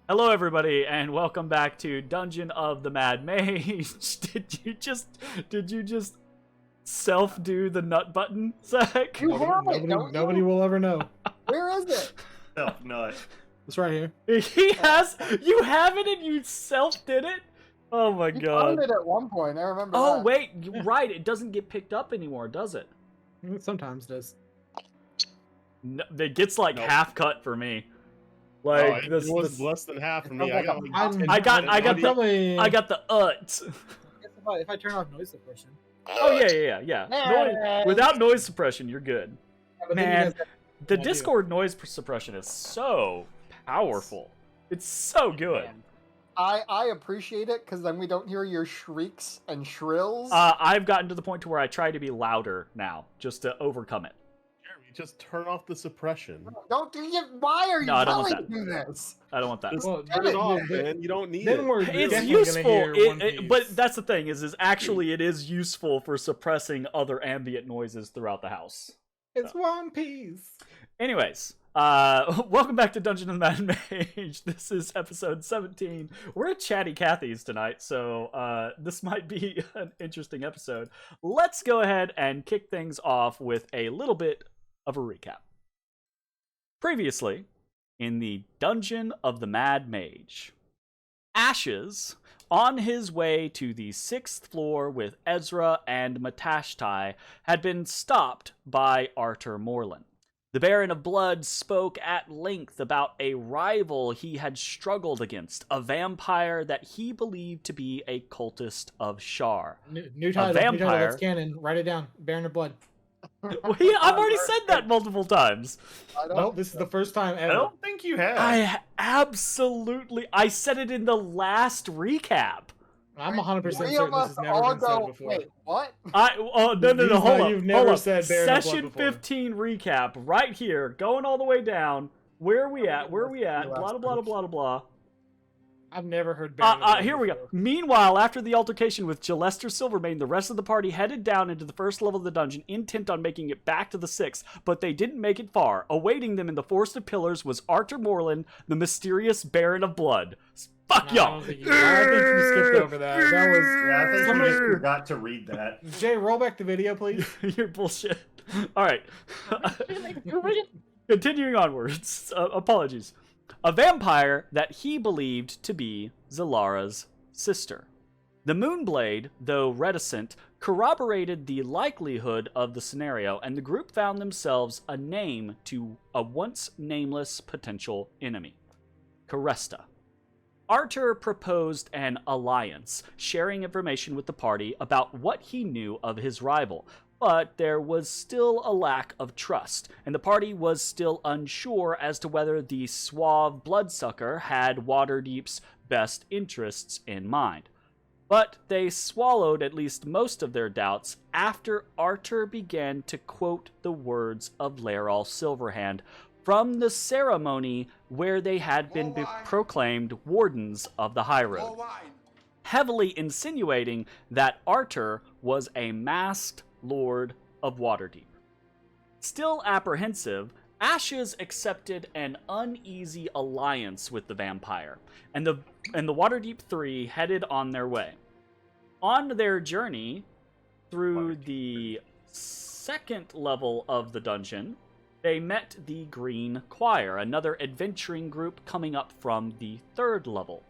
Hello, everybody, and welcome back to Dungeon of the Mad Mage. Did you just self-do the nut button, Zach? You have it, Nobody will ever know. Where is it? Self-nut. It's right here. He has. You have it, and you self-did it. Oh my You god. found it at one point. I remember. Oh that. wait, you're right. It doesn't get picked up anymore, does it? It sometimes does. No, it gets like Nope. half cut for me. Oh, Like it this. was less than half for me. I got like I got I the if I turn off noise suppression. Oh yeah. Without noise suppression, you're good. But then you Man, guys got- the I do. Discord noise suppression is so powerful. It's so good. I appreciate it because then we don't hear your shrieks and shrills. I've gotten to the point to where I try to be louder now, just to overcome it. Jeremy, just turn off the suppression. Don't do you? Why are you No, I don't want telling me this? I don't want that. Just Well, turn it off, then- man. You don't need Then it. we're It's definitely useful, gonna hear One Piece. but that's the thing is actually it is useful for suppressing other ambient noises throughout the house. It's One Piece. Anyways, welcome back to Dungeon of the Mad Mage. This is episode 17. We're at Chatty Cathy's tonight, so this might be an interesting episode. Let's go ahead and kick things off with a little bit of a recap. Previously, in the Dungeon of the Mad Mage, Ashes, on his way to the 6th floor with Ezrah and Matashtai, had been stopped by Artur Morlin. The Baron of Blood spoke at length about a rival he had struggled against, a vampire that he believed to be a cultist of Shar. New title. New vampire. title. That's canon. Write it down. Baron of Blood. Well, I've already said that multiple times. I don't. No, this is the first time I ever. don't think you have. I said it in the last recap. I'm 100% Three certain of this us has never all been said go. before. Wait, what? No, These hold know up. you've never hold up. said Baron of Blood Session before. 15 recap right here, going all the way down. Where are we at? Blah, blah, blah, blah, blah, blah. I've never heard Baron of Blood Here we go. before. Meanwhile, after the altercation with Jalester Silvermane, the rest of the party headed down into the first level of the dungeon, intent on making it back to the 6th, but they didn't make it far. Awaiting them in the Forest of Pillars was Artur Morlin, the mysterious Baron of Blood. Fuck No, y'all! I think you skipped over that. That was. Yeah, I think Somebody- you just forgot to read that. Jay, roll back the video, please. You're bullshit. All right. Continuing onwards. Apologies. A vampire that he believed to be Zalara's sister. The Moonblade, though reticent, corroborated the likelihood of the scenario, and the group found themselves a name to a once nameless potential enemy. Caresta. Artur proposed an alliance, sharing information with the party about what he knew of his rival, but there was still a lack of trust, and the party was still unsure as to whether the suave bloodsucker had Waterdeep's best interests in mind. But they swallowed at least most of their doubts after Artur began to quote the words of Laeral Silverhand from the ceremony where they had been proclaimed wardens of the High Road, heavily insinuating that Artur was a masked Lord of Waterdeep. Still apprehensive, Ashes accepted an uneasy alliance with the vampire, and the Waterdeep Three headed on their way. On their journey through the 2nd level of the dungeon, they met the Green Choir, another adventuring group coming up from the 3rd level.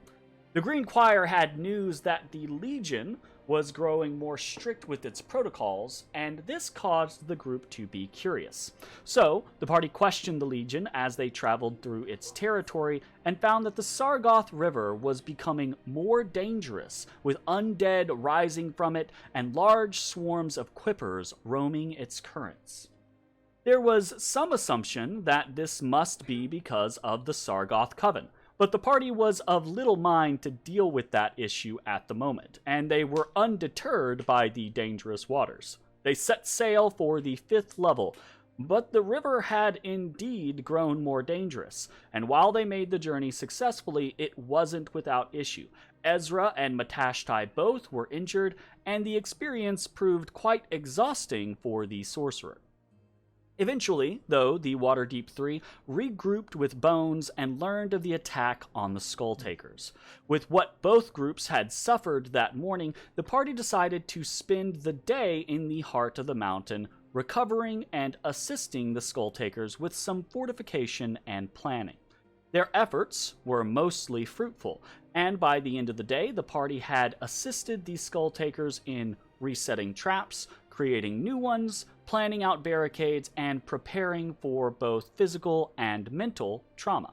The Green Choir had news that the Legion was growing more strict with its protocols, and this caused the group to be curious. So, the party questioned the Legion as they traveled through its territory and found that the Sargoth River was becoming more dangerous, with undead rising from it and large swarms of quippers roaming its currents. There was some assumption that this must be because of the Sargoth Coven, but the party was of little mind to deal with that issue at the moment, and they were undeterred by the dangerous waters. They set sail for the 5th level, but the river had indeed grown more dangerous, and while they made the journey successfully, it wasn't without issue. Ezrah and Matashtai both were injured, and the experience proved quite exhausting for the sorcerer. Eventually, though, the Waterdeep 3 regrouped with Bones and learned of the attack on the Skulltakers. With what both groups had suffered that morning, the party decided to spend the day in the heart of the mountain, recovering and assisting the Skulltakers with some fortification and planning. Their efforts were mostly fruitful, and by the end of the day, the party had assisted the Skulltakers in resetting traps, creating new ones, planning out barricades, and preparing for both physical and mental trauma.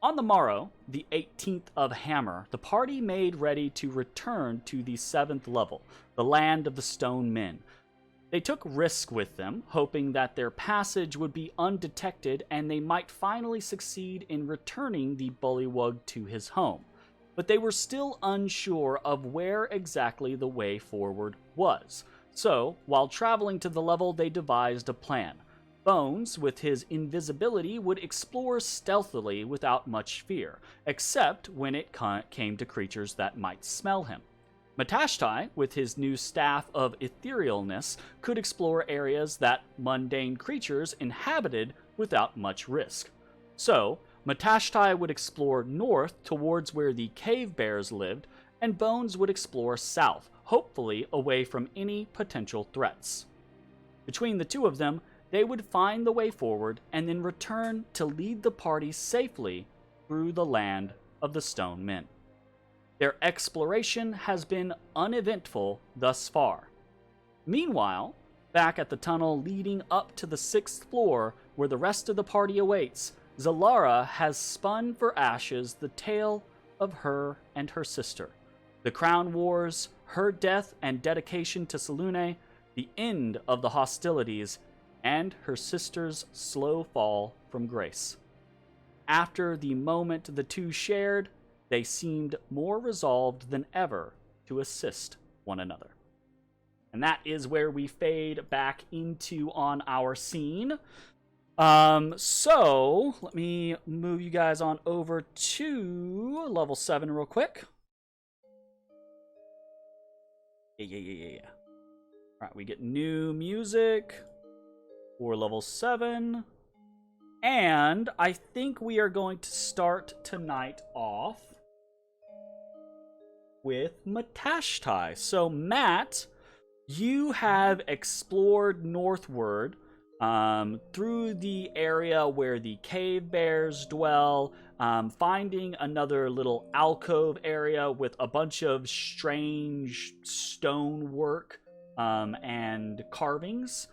On the morrow, the 18th of Hammer, the party made ready to return to the 7th level, the land of the Stone Men. They took risk with them, hoping that their passage would be undetected and they might finally succeed in returning the Bullywug to his home. But they were still unsure of where exactly the way forward was. So, while traveling to the level, they devised a plan. Bones, with his invisibility, would explore stealthily without much fear, except when it came to creatures that might smell him. Matashtai, with his new staff of etherealness, could explore areas that mundane creatures inhabited without much risk. So, Matashtai would explore north towards where the cave bears lived, and Bones would explore south, hopefully away from any potential threats. Between the two of them, they would find the way forward and then return to lead the party safely through the land of the Stone Men. Their exploration has been uneventful thus far. Meanwhile, back at the tunnel leading up to the 6th floor, where the rest of the party awaits, Zalara has spun for ashes the tale of her and her sister. The Crown Wars, her death and dedication to Selûne, the end of the hostilities, and her sister's slow fall from grace. After the moment the two shared, they seemed more resolved than ever to assist one another. And that is where we fade back into on our scene. So let me move you guys on over to level 7 real quick. Yeah. All right, we get new music for level 7. And I think we are going to start tonight off with Matashtai. So, Matt, you have explored northward through the area where the cave bears dwell, finding another little alcove area with a bunch of strange stonework and carvings.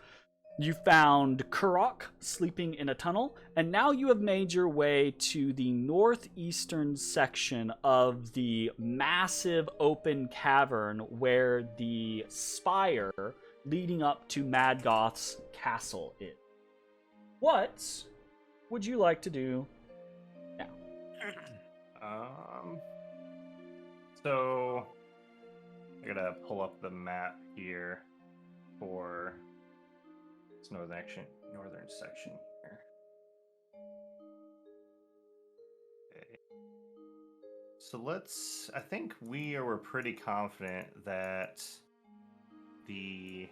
You found Kurok sleeping in a tunnel, and now you have made your way to the northeastern section of the massive open cavern where the spire leading up to Madgoth's castle is. What would you like to do now? So I gotta pull up the map here for this northern section here. Okay. So I think we were pretty confident that the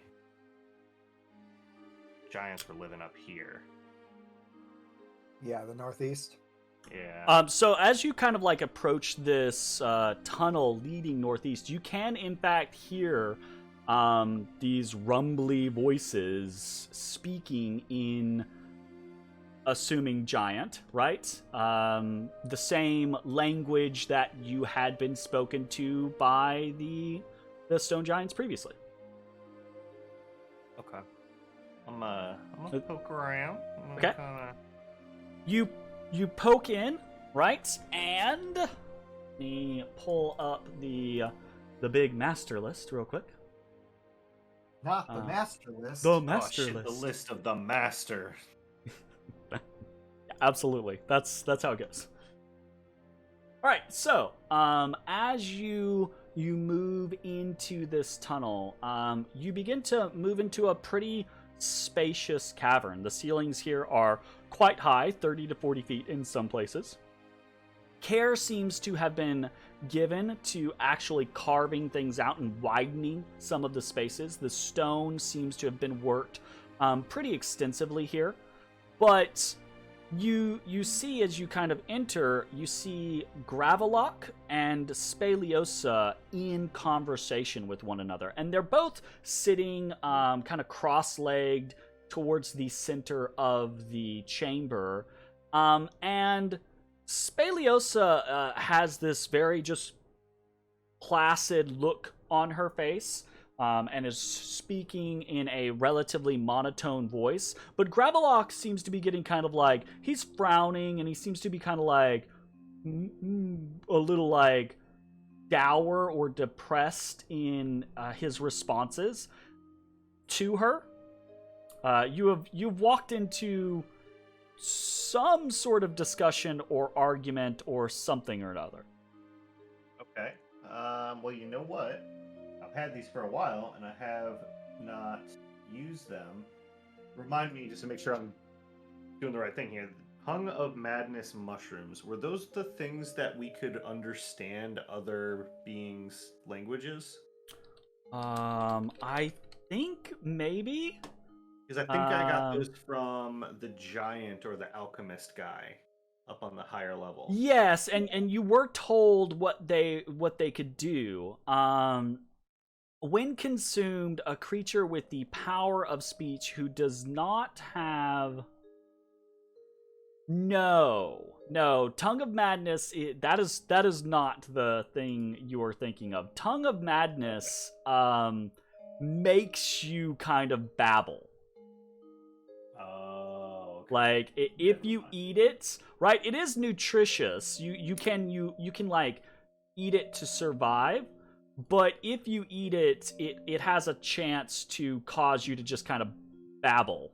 giants were living up here. Yeah, the northeast. Yeah. So as you kind of like approach this tunnel leading northeast, you can in fact hear these rumbly voices speaking in assuming giant, right? The same language that you had been spoken to by the stone giants previously. Okay. I'm gonna poke around. Okay. You poke in, right? And let me pull up the big master list real quick. Not the master list. The master list. The list of the master. Absolutely. That's how it goes. All right. So, as you move into this tunnel, you begin to move into a pretty spacious cavern. The ceilings here are quite high, 30 to 40 feet in some places. Care seems to have been given to actually carving things out and widening some of the spaces. The stone seems to have been worked pretty extensively here. But you see, as you kind of enter, you see Gravelock and Spaliosa in conversation with one another. And they're both sitting kind of cross-legged towards the center of the chamber. And Spaliosa has this very just placid look on her face. And is speaking in a relatively monotone voice. But Gravelock seems to be getting kind of like, he's frowning, and he seems to be kind of like, a little like dour or depressed in his responses to her. You've walked into some sort of discussion or argument or something or another. Okay. Well, you know what? I've had these for a while, and I have not used them. Remind me, just to make sure I'm doing the right thing here. Tongue of Madness mushrooms. Were those the things that we could understand other beings' languages? I think maybe. Because I think I got those from the giant or the alchemist guy up on the higher level. Yes, and you were told what they could do. When consumed, a creature with the power of speech who does not have... No. Tongue of Madness, that is not the thing you are thinking of. Tongue of Madness makes you kind of babble. Oh, okay. Like, if you eat it, right, it is nutritious. You can like eat it to survive. But if you eat it, it has a chance to cause you to just kind of babble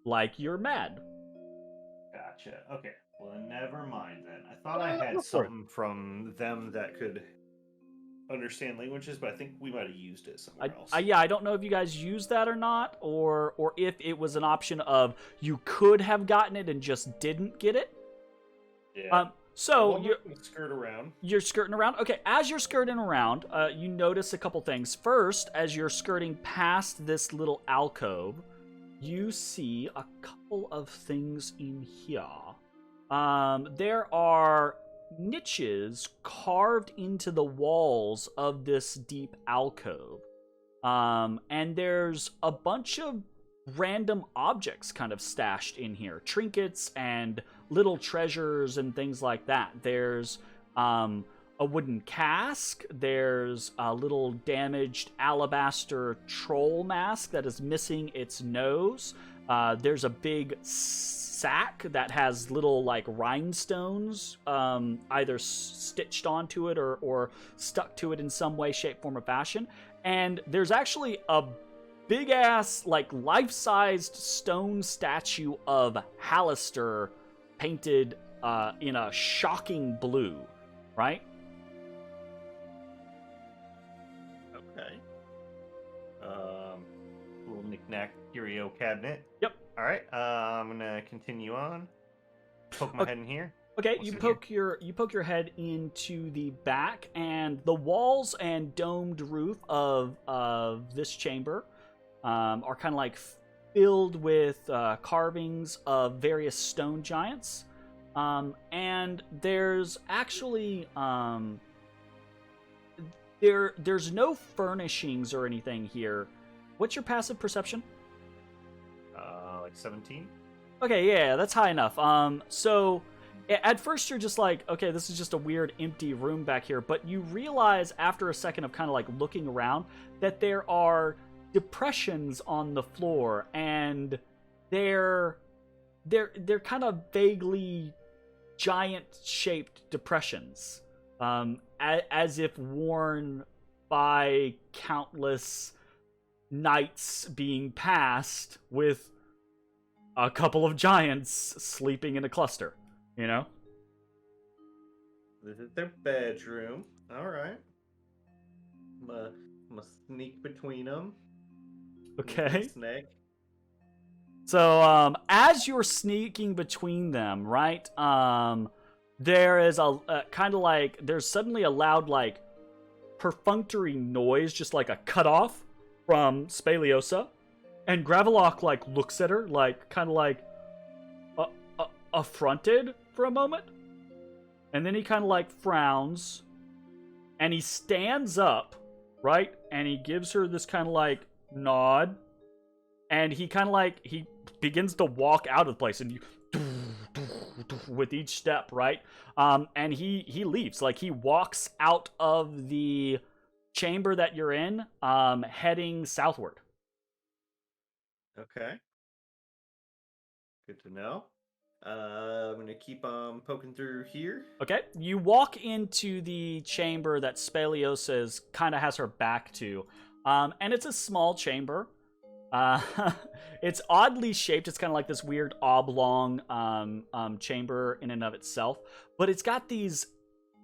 like you're mad. Gotcha. Okay. Well, then never mind then. I thought I had something from them that could understand languages, but I think we might have used it somewhere else. Yeah, I don't know if you guys used that or not, or if it was an option of you could have gotten it and just didn't get it. Yeah. So you're skirting around. Okay, as you're skirting around, you notice a couple things. First, as you're skirting past this little alcove, you see a couple of things in here. There are niches carved into the walls of this deep alcove. And there's a bunch of random objects kind of stashed in here. Trinkets and little treasures and things like that. There's a wooden cask. There's a little damaged alabaster troll mask that is missing its nose. There's a big sack that has little like rhinestones either stitched onto it or stuck to it in some way, shape, form, or fashion. And there's actually a big ass, like life-sized stone statue of Halaster painted in a shocking blue, right? Okay. Little knick-knack curio cabinet. Yep. All right. I'm gonna continue on. Poke my head in here. Okay, you poke your head into the back, and the walls and domed roof of this chamber are kind of like filled with carvings of various stone giants. And there's actually there's no furnishings or anything here. What's your passive perception? Like 17. Okay, yeah, that's high enough. So at first you're just like, okay, this is just a weird empty room back here, but you realize after a second of kind of like looking around that there are depressions on the floor, and they're kind of vaguely giant-shaped depressions, as if worn by countless nights being passed with a couple of giants sleeping in a cluster, you know? This is their bedroom. All right. I'm gonna sneak between them. Okay. Snake. So, as you're sneaking between them, right, there is a kind of like, there's suddenly a loud, like, perfunctory noise, just like a cutoff from Spaliosa. And Gravelock like looks at her like kind of like affronted for a moment. And then he kind of like frowns and he stands up, right? And he gives her this kind of like nod. And he kind of like, he begins to walk out of the place and you, with each step, right? And he leaves. Like he walks out of the chamber that you're in, heading southward. Okay. Good to know. I'm gonna keep poking through here. Okay, you walk into the chamber that Speliosa kind of has her back to, and it's a small chamber. It's oddly shaped. It's kind of like this weird oblong chamber in and of itself, but it's got these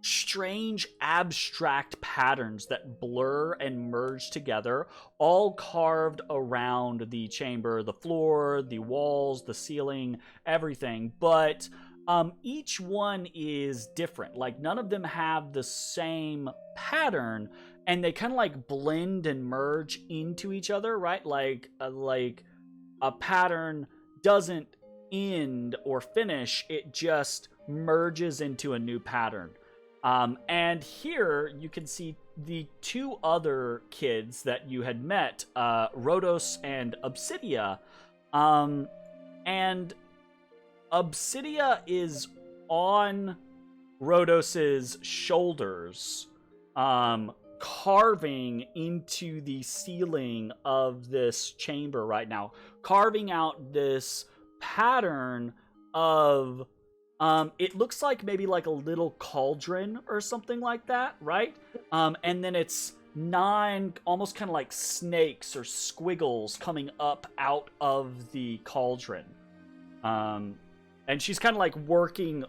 strange abstract patterns that blur and merge together, all carved around the chamber, the floor, the walls, the ceiling, everything. But each one is different. Like none of them have the same pattern, and they kind of like blend and merge into each other, right? Like a pattern doesn't end or finish, it just merges into a new pattern. And here you can see the two other kids that you had met, Rhodos and Obsidia. And Obsidia is on Rhodos's shoulders, carving into the ceiling of this chamber right now, carving out this pattern of it looks like maybe like a little cauldron or something like that, right? And then it's 9 almost kind of like snakes or squiggles coming up out of the cauldron. And she's kind of like working,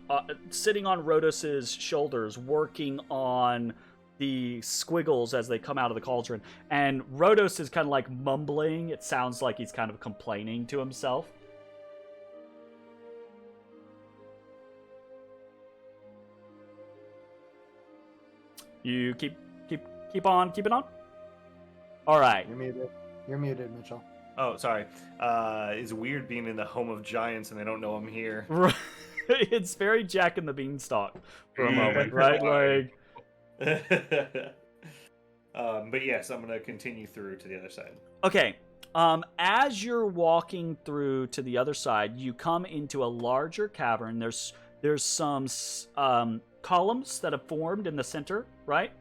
sitting on Rhodos's shoulders, working on the squiggles as they come out of the cauldron. And Rhodos is kind of like mumbling. It sounds like he's kind of complaining to himself. You keep on keeping on. All right. You're muted, Mitchell. Oh, sorry. It's weird being in the home of giants and they don't know I'm here. It's very Jack and the Beanstalk for a moment, right? Like. But yes, I'm gonna continue through to the other side. Okay. As you're walking through to the other side, you come into a larger cavern. There's some columns that have formed in the center, right?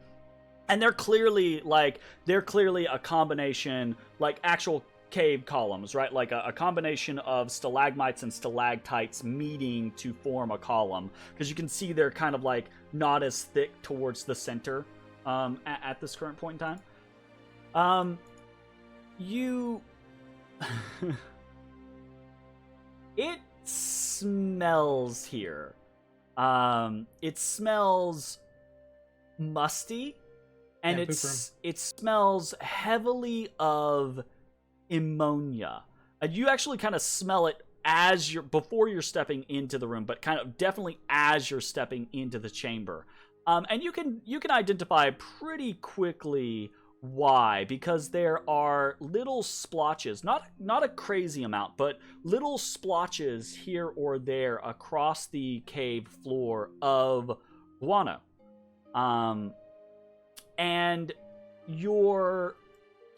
And they're clearly a combination, like actual cave columns, right? Like a combination of stalagmites and stalactites meeting to form a column, because you can see they're kind of like not as thick towards the center at this current point in time. It smells here. It smells musty, and it smells heavily of ammonia. And you actually kind of smell it before you're stepping into the room, but kind of definitely as you're stepping into the chamber. And you can identify pretty quickly why, because there are little splotches, not a crazy amount, but little splotches here or there across the cave floor of guano. And your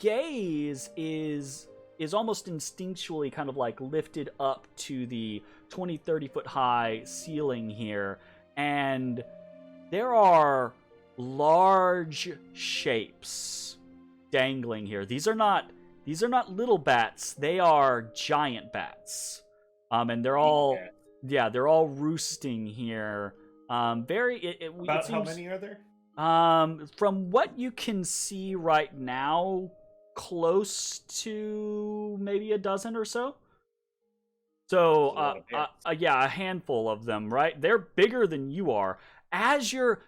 gaze is almost instinctually kind of like lifted up to the 20-30 foot high ceiling here, and there are large shapes dangling here. These are not little bats, they are giant bats. And they're all roosting here. How many are there? From what you can see right now, close to maybe a dozen or so. So, a handful of them, right? They're bigger than you are. As you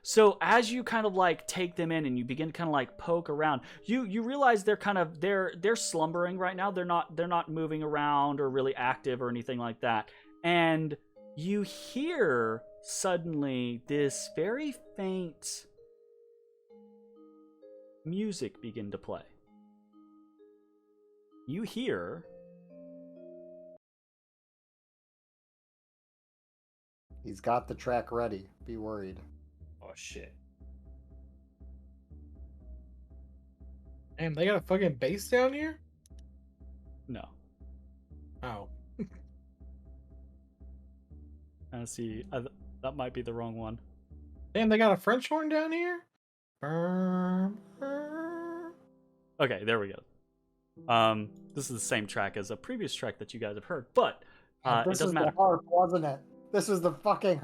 kind of like take them in and you begin to kind of like poke around, you realize they're slumbering right now. They're not moving around or really active or anything like that. And you hear suddenly this very faint music begin to play. You hear He's got the track ready. Be worried. Oh shit. Damn, they got a fucking base down here? No. Oh. I see. That might be the wrong one. Damn, they got a French horn down here? Burm, burm. Okay, there we go. This is the same track as a previous track that you guys have heard, but it This doesn't was matter. the harp, wasn't it? This was the fucking.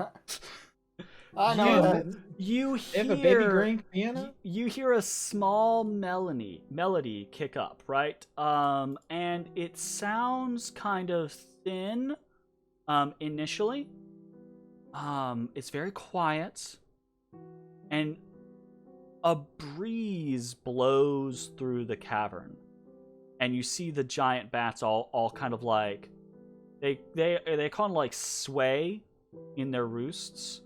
I know Yeah, that. You They have a baby hear grand piano? you hear a small melody kick up, right? And it sounds kind of thin initially. It's very quiet, and a breeze blows through the cavern, and you see the giant bats all kind of like they kind of like sway in their roosts.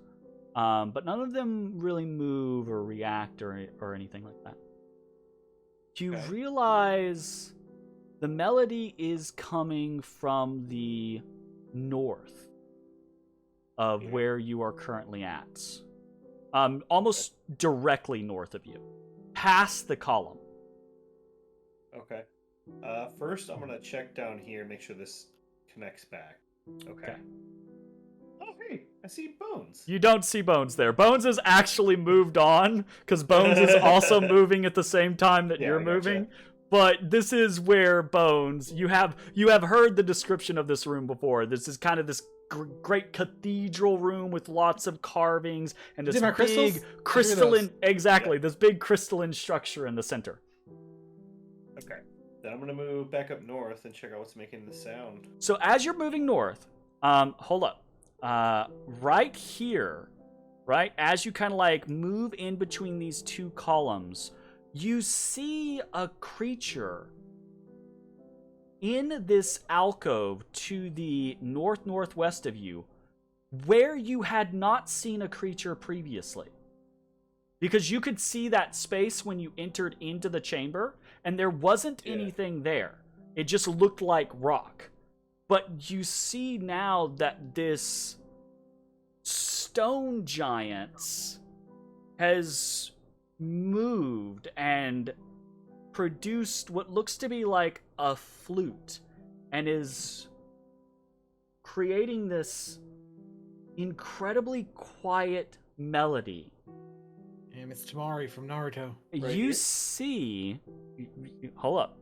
But none of them really move or react or anything like that. You Okay. realize the melody is coming from the north of Here? where you are currently at. Almost directly north of you, past the column. Okay. First, I'm gonna check down here, make sure this connects back. Okay. Oh, hey, I see bones. You don't see Bones there. Bones has actually moved on, because Bones is also moving at the same time that Yeah, you're I gotcha. moving. But this is where Bones, you have heard the description of this room before. This is kind of this great cathedral room with lots of carvings and Is this it my big crystals? crystalline, Yeah. this big crystalline structure in the center. Okay. Then I'm gonna move back up north and check out what's making the sound. So as you're moving north, hold up. Right here, right, as you kind of like move in between these two columns, you see a creature in this alcove to the northwest of you, where you had not seen a creature previously. Because you could see that space when you entered into the chamber, and there wasn't anything there. It just looked like rock. But you see now that this stone giant has moved and produced what looks to be like a flute, and is creating this incredibly quiet melody. Damn, it's Tamari from Naruto. Right You here? see... Hold up.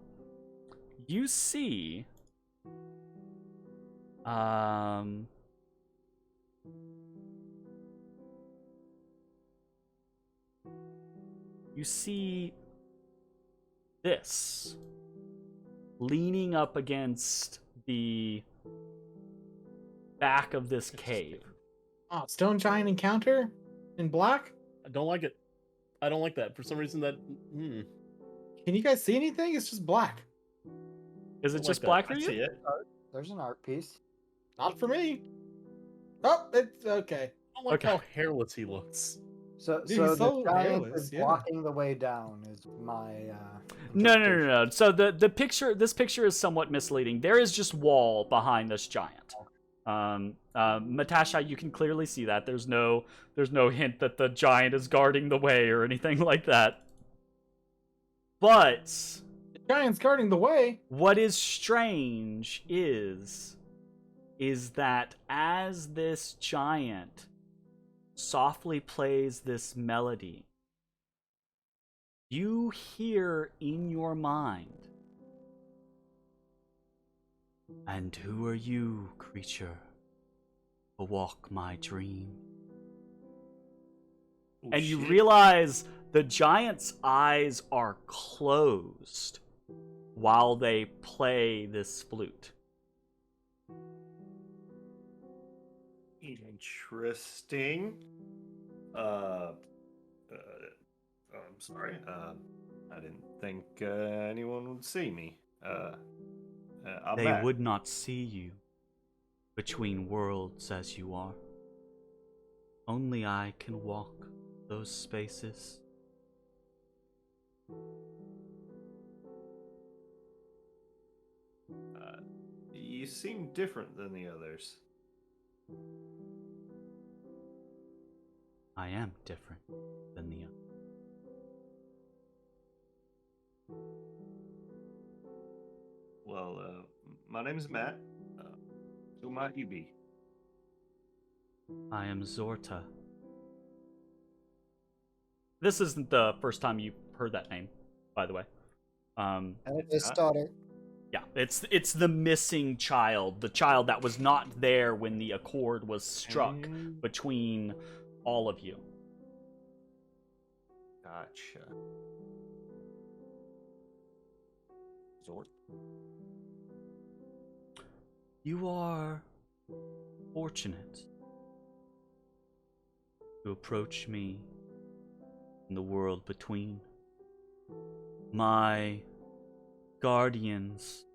You see... You see this leaning up against the back of this cave. Oh, stone giant encounter in black? I don't like it. I don't like that. For some reason, that. Can you guys see anything? It's just black. Is it Don't just like black that. for I you? see it. There's an art piece. Not for me. Oh, it's okay. I don't like Okay. how hairless he looks. So, Dude, so he's the so giant hairless, is yeah. blocking the way down. Is my No. So the picture, this picture is somewhat misleading. There is just wall behind this giant. Matashtai, you can clearly see that. There's no hint that the giant is guarding the way or anything like that. But The giant's guarding the way. what is strange is that as this giant softly plays this melody, you hear in your mind, "And who are you, creature, to walk my dream?" Oh, And you shit. realize the giant's eyes are closed while they play this flute. Interesting. I'm sorry. I didn't think anyone would see me. I'm They Matt. would not see you between worlds as you are. Only I can walk those spaces. You seem different than the others. I am different than the others. Well, my name's Matt. Who might you be? I am Zorta. This isn't the first time you've heard that name, by the way. Eldest daughter. Yeah, it's the missing child, the child that was not there when the accord was struck between all of you. Gotcha. Zort. You are fortunate to approach me in the world between. My guardians,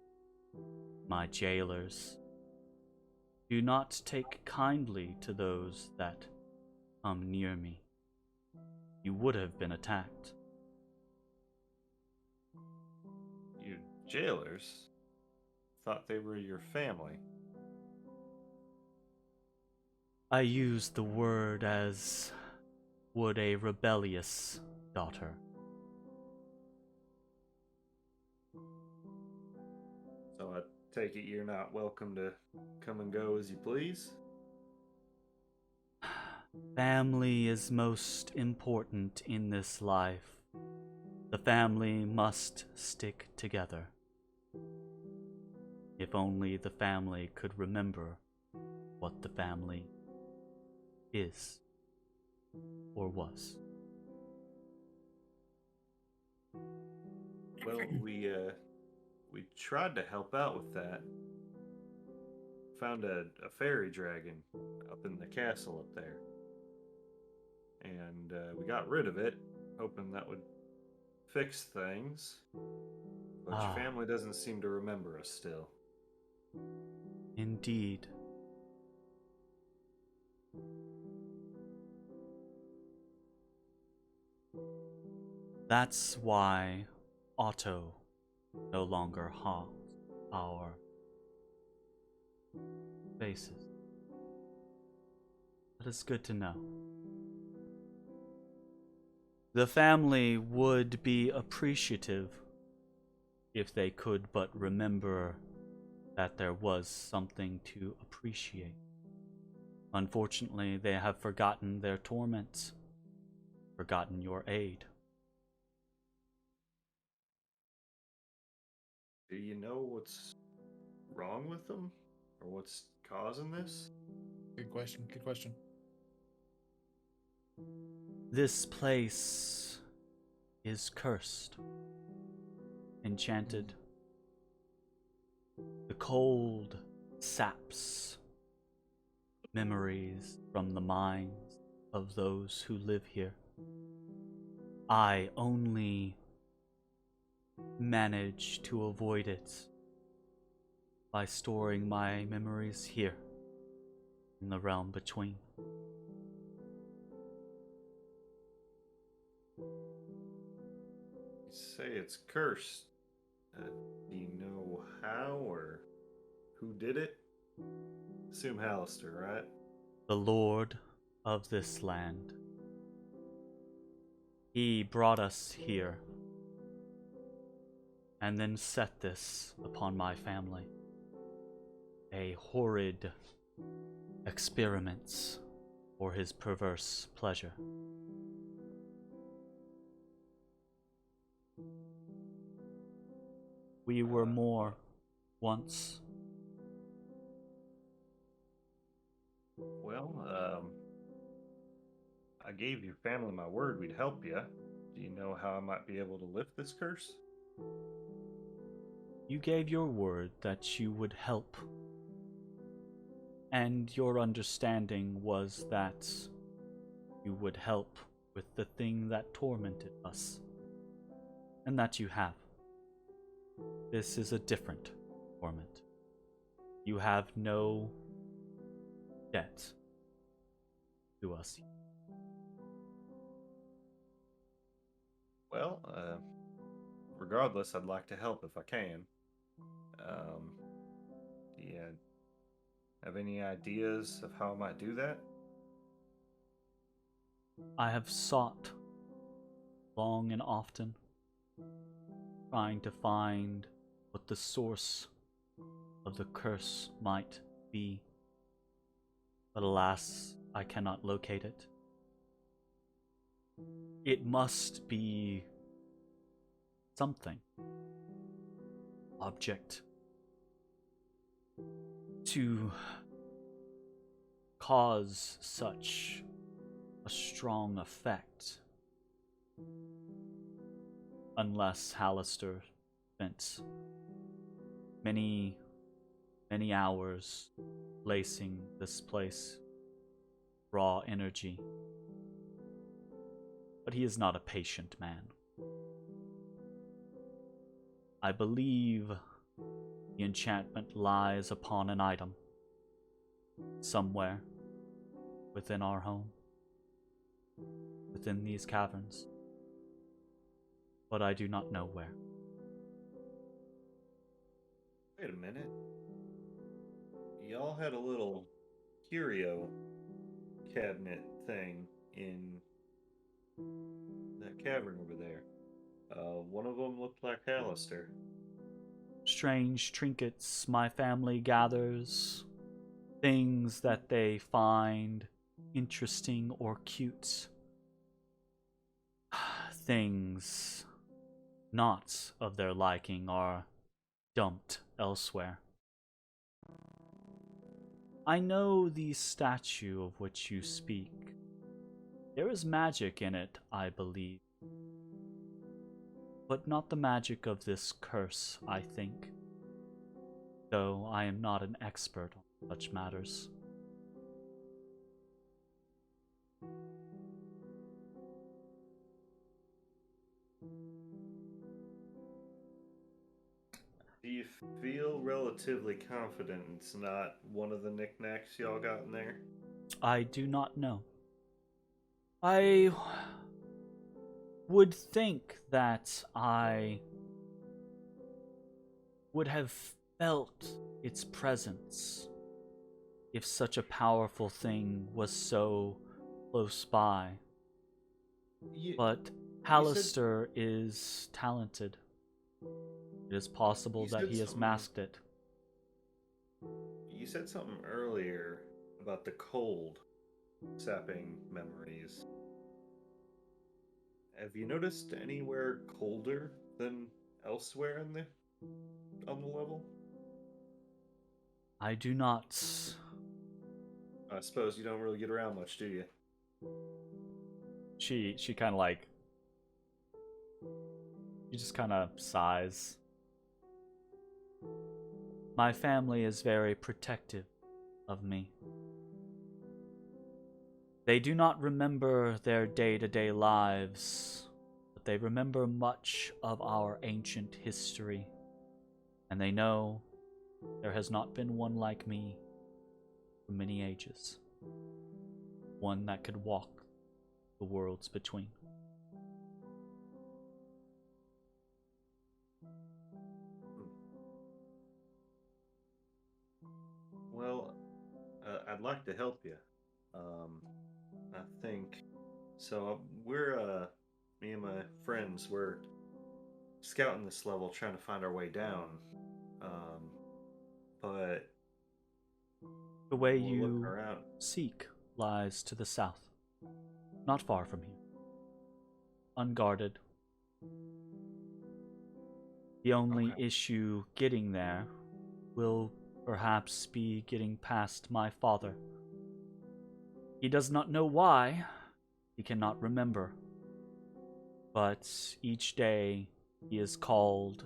my jailers, do not take kindly to those that come near me. You would have been attacked. You jailers? Thought they were your family. I use the word as would a rebellious daughter. So I take it you're not welcome to come and go as you please? Family is most important in this life. The family must stick together. If only the family could remember what the family is or was. Well, we tried to help out with that. Found a fairy dragon up in the castle up there. And we got rid of it, hoping that would fix things. But your family doesn't seem to remember us still. Indeed. That's why Otto no longer haunts our faces. But it's good to know. The family would be appreciative if they could but remember that there was something to appreciate. Unfortunately, they have forgotten their torments, forgotten your aid. Do you know what's wrong with them? Or what's causing this? Good question. Good question. This place is cursed, enchanted. The cold saps memories from the minds of those who live here. I only manage to avoid it by storing my memories here in the realm between. You say it's cursed. Do you know how or who did it? Assume Halaster, right? The Lord of this land. He brought us here and then set this upon my family. A horrid experiments for his perverse pleasure. We were more once. Well, I gave your family my word we'd help you. Do you know how I might be able to lift this curse? You gave your word that you would help. And your understanding was that you would help with the thing that tormented us. And that you have. This is a different torment. You have no debt to us. Well, regardless, I'd like to help if I can. Do you have any ideas of how I might do that? I have sought long and often, trying to find what the source of the curse might be. But alas, I cannot locate it. It must be something. Object. To cause such a strong effect. Unless Halaster spent many hours lacing this place raw energy. But he is not a patient man. I believe the enchantment lies upon an item somewhere within our home, within these caverns, but I do not know where. Wait a minute. Y'all had a little curio cabinet thing in that cavern over there. One of them looked like Halaster. Strange trinkets my family gathers, things that they find interesting or cute, things not of their liking are dumped elsewhere. I know the statue of which you speak. There is magic in it, I believe. But not the magic of this curse, I think. Though I am not an expert on such matters. Do you feel relatively confident it's not one of the knickknacks y'all got in there? I do not know. I would think that I would have felt its presence if such a powerful thing was so close by. But Halaster is talented. It is possible that he has masked it. You said something earlier about the cold sapping memories. Have you noticed anywhere colder than elsewhere on the level? I do not. I suppose you don't really get around much, do you? She kind of like. She just kind of sighs. My family is very protective of me. They do not remember their day-to-day lives, but they remember much of our ancient history, and they know there has not been one like me for many ages. One that could walk the worlds between. Well, I'd like to help you. I think so. Me and my friends, we're scouting this level, trying to find our way down. But The way we're you looking around. seek lies to the south, not far from here. Unguarded. The only issue getting there will perhaps be getting past my father. He does not know why, he cannot remember. But each day he is called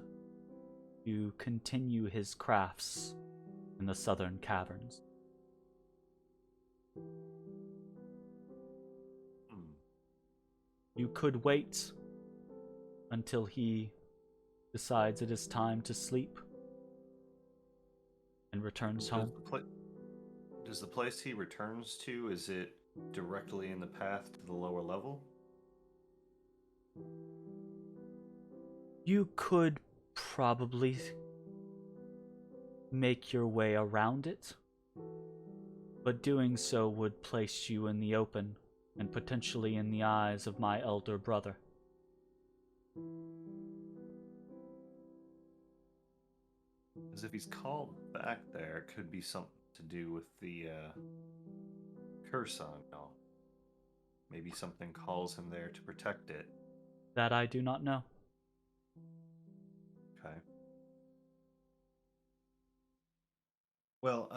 to continue his crafts in the southern caverns. You could wait until he decides it is time to sleep and returns home. Does the place he returns to, is it directly in the path to the lower level? You could probably make your way around it, but doing so would place you in the open and potentially in the eyes of my elder brother. As if he's called back there, it could be something to do with the curse on y'all. Maybe something calls him there to protect it. That I do not know. Okay. Well,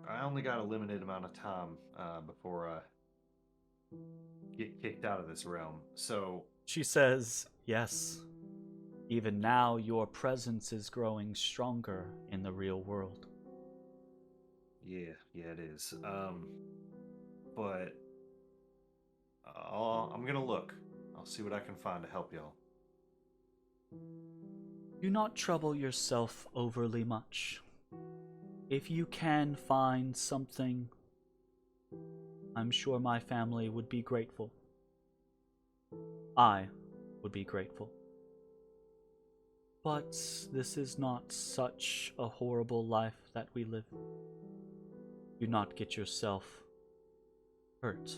I only got a limited amount of time before I get kicked out of this realm. So She says, yes. Even now, your presence is growing stronger in the real world. yeah, it is. But I'm gonna look. I'll see what I can find to help y'all. Do not trouble yourself overly much. If you can find something, I'm sure my family would be grateful. I would be grateful. But this is not such a horrible life that we live. Do not get yourself hurt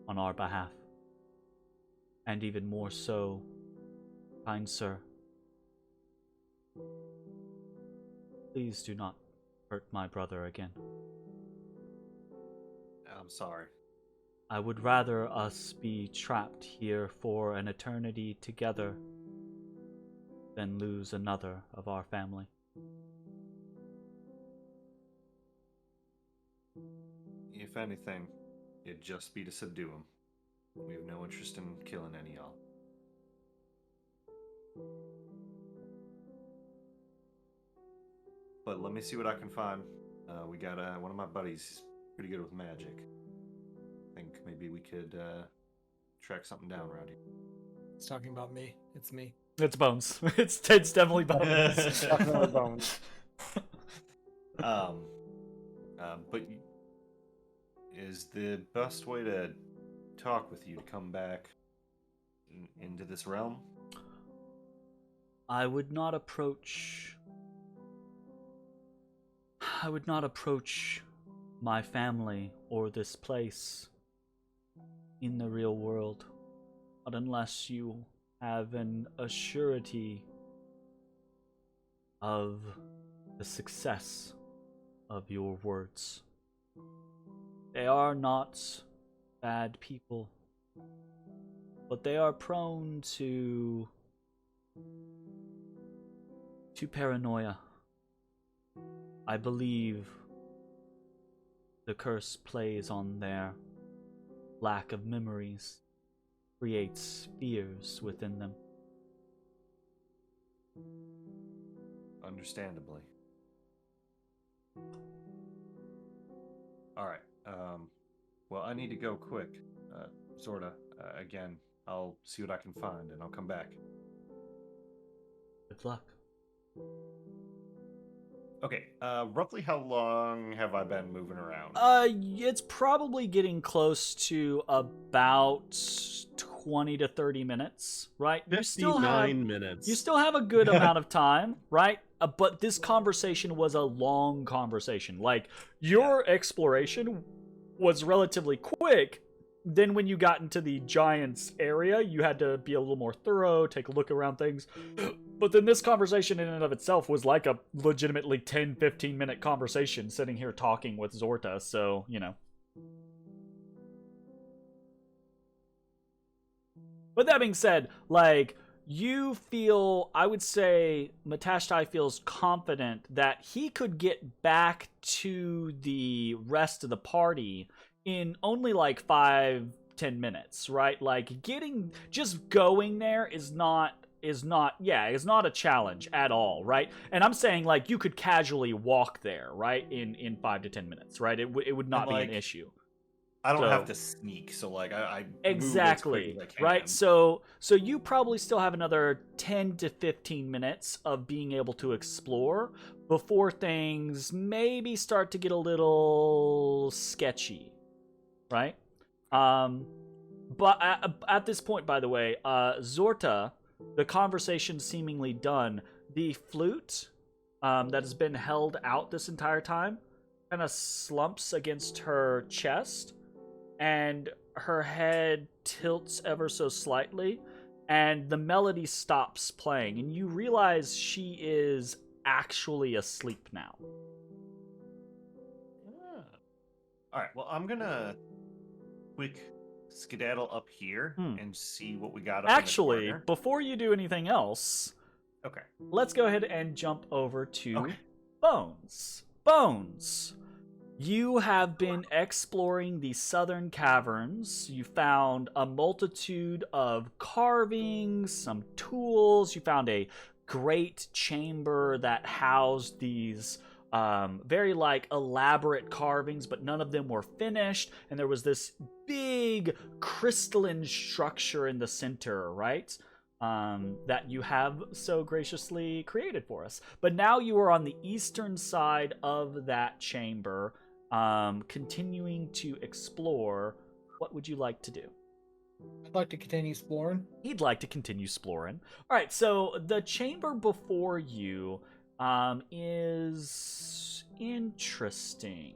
on our behalf. And even more so, kind sir, please do not hurt my brother again. I'm sorry. I would rather us be trapped here for an eternity together than lose another of our family. If anything, it'd just be to subdue him. We have no interest in killing any of y'all. But let me see what I can find. We got one of my buddies, he's pretty good with magic. I think maybe we could track something down around here. It's talking about me. It's me. It's Bones. It's definitely Bones. Definitely Bones. But is the best way to talk with you to come back into this realm? I would not approach my family or this place in the real world, not unless you have an assurity of the success of your words. They are not bad people, but they are prone to paranoia. I believe the curse plays on their lack of memories, creates fears within them. Understandably. Alright, well, I need to go quick. Zorta, again, I'll see what I can find and I'll come back. Good luck. Okay, roughly how long have I been moving around? It's probably getting close to about 20 to 30 minutes, right? 59 minutes. You still have a good amount of time, right? But this conversation was a long conversation. Like, your exploration was relatively quick. Then when you got into the Giants area, you had to be a little more thorough, take a look around things. But then this conversation in and of itself was like a legitimately 10, 15-minute conversation sitting here talking with Zorta, so, you know. But that being said, like, you feel, I would say, Matashtai feels confident that he could get back to the rest of the party in only like 5-10 minutes, right? Like, just going there is not a challenge at all, right? And I'm saying, like, you could casually walk there, right, in 5 to 10 minutes, right? It would not be an issue. I don't have to sneak, so like I exactly, move as quick as I can. right? So you probably still have another 10 to 15 minutes of being able to explore before things maybe start to get a little sketchy, right? But at this point, by the way, Zorta, the conversation seemingly done, the flute that has been held out this entire time kind of slumps against her chest, and her head tilts ever so slightly, and the melody stops playing, and you realize she is actually asleep now. All right. Well, I'm gonna quick skedaddle up here and see what we got. Up Actually, in the corner. before you do anything else, Okay. let's go ahead and jump over to Okay. Bones. Bones, you have been exploring the southern caverns. You found a multitude of carvings, some tools. You found a great chamber that housed these very elaborate carvings, but none of them were finished. And there was this big crystalline structure in the center, right? That you have so graciously created for us. But now you are on the eastern side of that chamber, continuing to explore. What would you like to do? I'd like to continue exploring. He'd like to continue exploring. All right, so the chamber before you is interesting.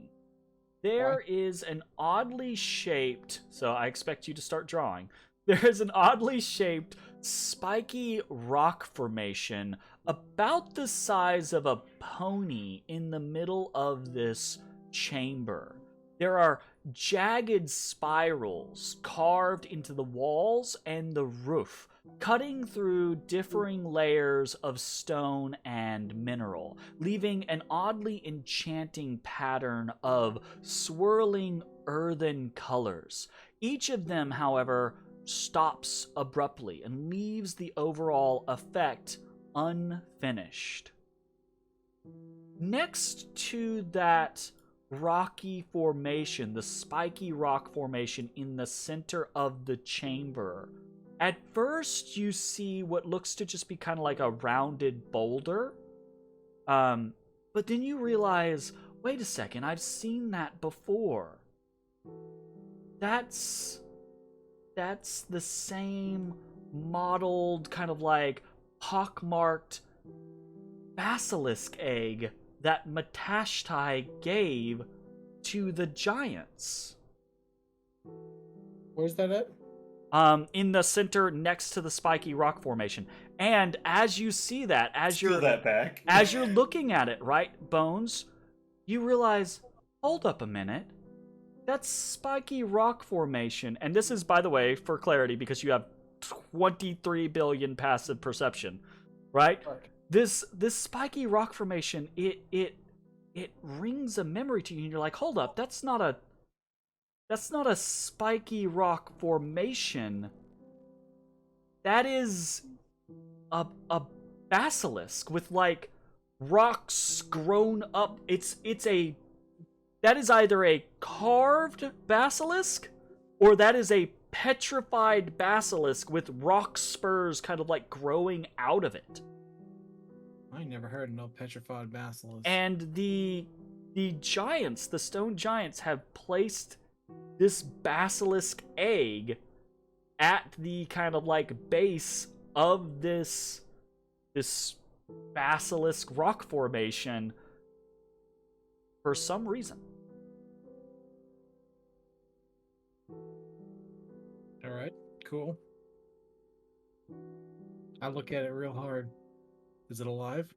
There is an oddly shaped, so I expect you to start drawing. There is an oddly shaped, spiky rock formation about the size of a pony in the middle of this chamber. There are jagged spirals carved into the walls and the roof, cutting through differing layers of stone and mineral, leaving an oddly enchanting pattern of swirling earthen colors. Each of them, however, stops abruptly and leaves the overall effect unfinished. Next to that rocky formation, the spiky rock formation in the center of the chamber, at first you see what looks to just be kind of like a rounded boulder. But then you realize, wait a second, I've seen that before. That's the same mottled, kind of like pockmarked basilisk egg that Matashtai gave to the giants. Where's that at? In the center next to the spiky rock formation. And as you see that, as Steal that back. as you're looking at it, right, Bones, you realize, hold up a minute. That's spiky rock formation. And this is, by the way, for clarity, because you have 23 billion passive perception, right? This spiky rock formation, it rings a memory to you, and you're like, hold up, that's not a spiky rock formation. That is a basilisk with like rocks grown up. That is either a carved basilisk, or that is a petrified basilisk with rock spurs kind of like growing out of it. I never heard of no petrified basilisk. And the giants, the stone giants, have placed this basilisk egg at the kind of like base of this basilisk rock formation for some reason. All right, cool. I look at it real hard. Is it alive?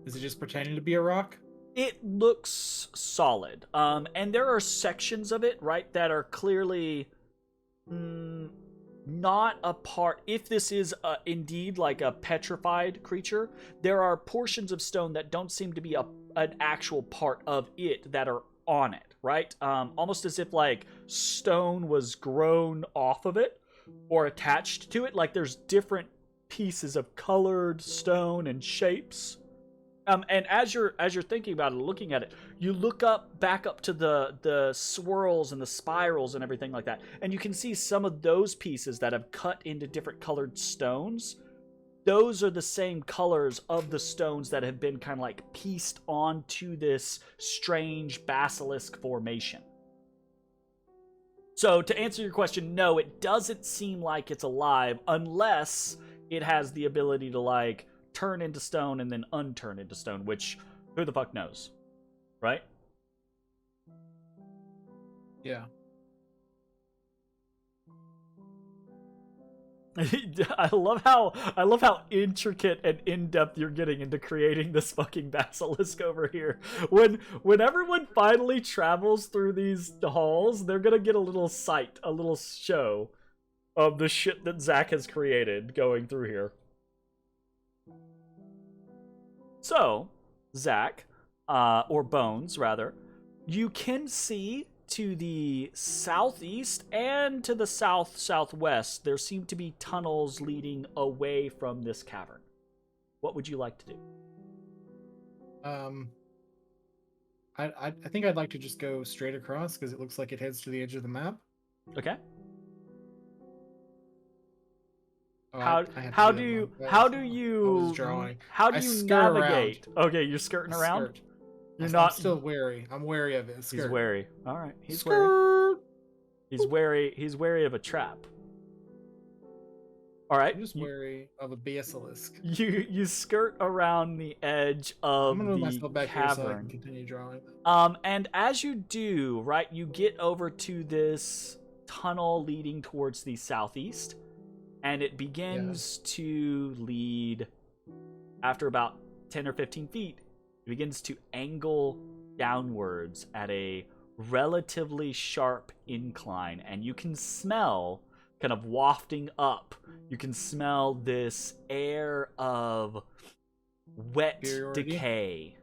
Is it just pretending to be a rock? It looks solid. And there are sections of it, right, that are clearly not a part. If this is indeed like a petrified creature, there are portions of stone that don't seem to be an actual part of it that are on it, right? Almost as if like stone was grown off of it or attached to it. Like there's different pieces of colored stone and shapes. And as you're thinking about it, looking at it, you look back up to the swirls and the spirals and everything like that, and you can see some of those pieces that have cut into different colored stones. Those are the same colors of the stones that have been kind of like pieced onto this strange basilisk formation. So to answer your question, no, it doesn't seem like it's alive unless it has the ability to like turn into stone and then unturn into stone, which who the fuck knows, right? Yeah. I love how intricate and in-depth you're getting into creating this fucking basilisk over here. When everyone finally travels through these halls, they're gonna get a little sight, a little show of the shit that Zach has created going through here. So, Zach, or Bones rather, you can see to the southeast and to the southwest, there seem to be tunnels leading away from this cavern. What would you like to do? I think I'd like to just go straight across because it looks like it heads to the edge of the map. Okay. Oh, How do you navigate? Around. Okay, you're skirting around. Skirt. You're I'm not still wary. I'm wary of it. Skirt. He's wary. All right, he's Skirt. wary. He's wary of a trap. All right, I'm just wary of a basilisk. You skirt around the edge of I'm gonna move myself back here so I cavern. can continue drawing. And as you do, right, you get over to this tunnel leading towards the southeast, and it begins to lead. After about 10 or 15 feet, it begins to angle downwards at a relatively sharp incline, and you can smell, kind of wafting up, you can smell this air of wet Superiority? decay.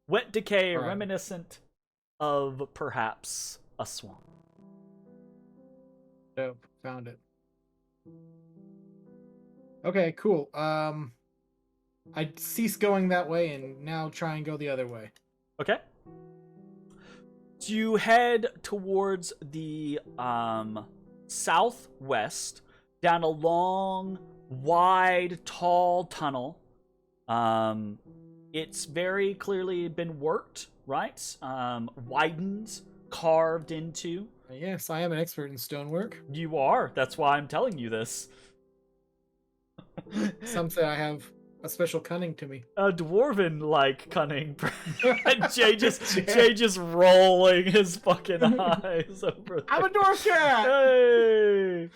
Wet decay, Right. reminiscent of perhaps a swamp. Dope. Found it. Okay, cool. I'd cease going that way and now try and go the other way. Okay. So you head towards the southwest down a long, wide, tall tunnel. It's very clearly been worked, right? Widened, carved into. Yes, I am an expert in stonework. You are. That's why I'm telling you this. Some say I have a special cunning to me. A dwarven-like cunning. Jay just rolling his fucking eyes over there. I'm a dwarf cat! Hey!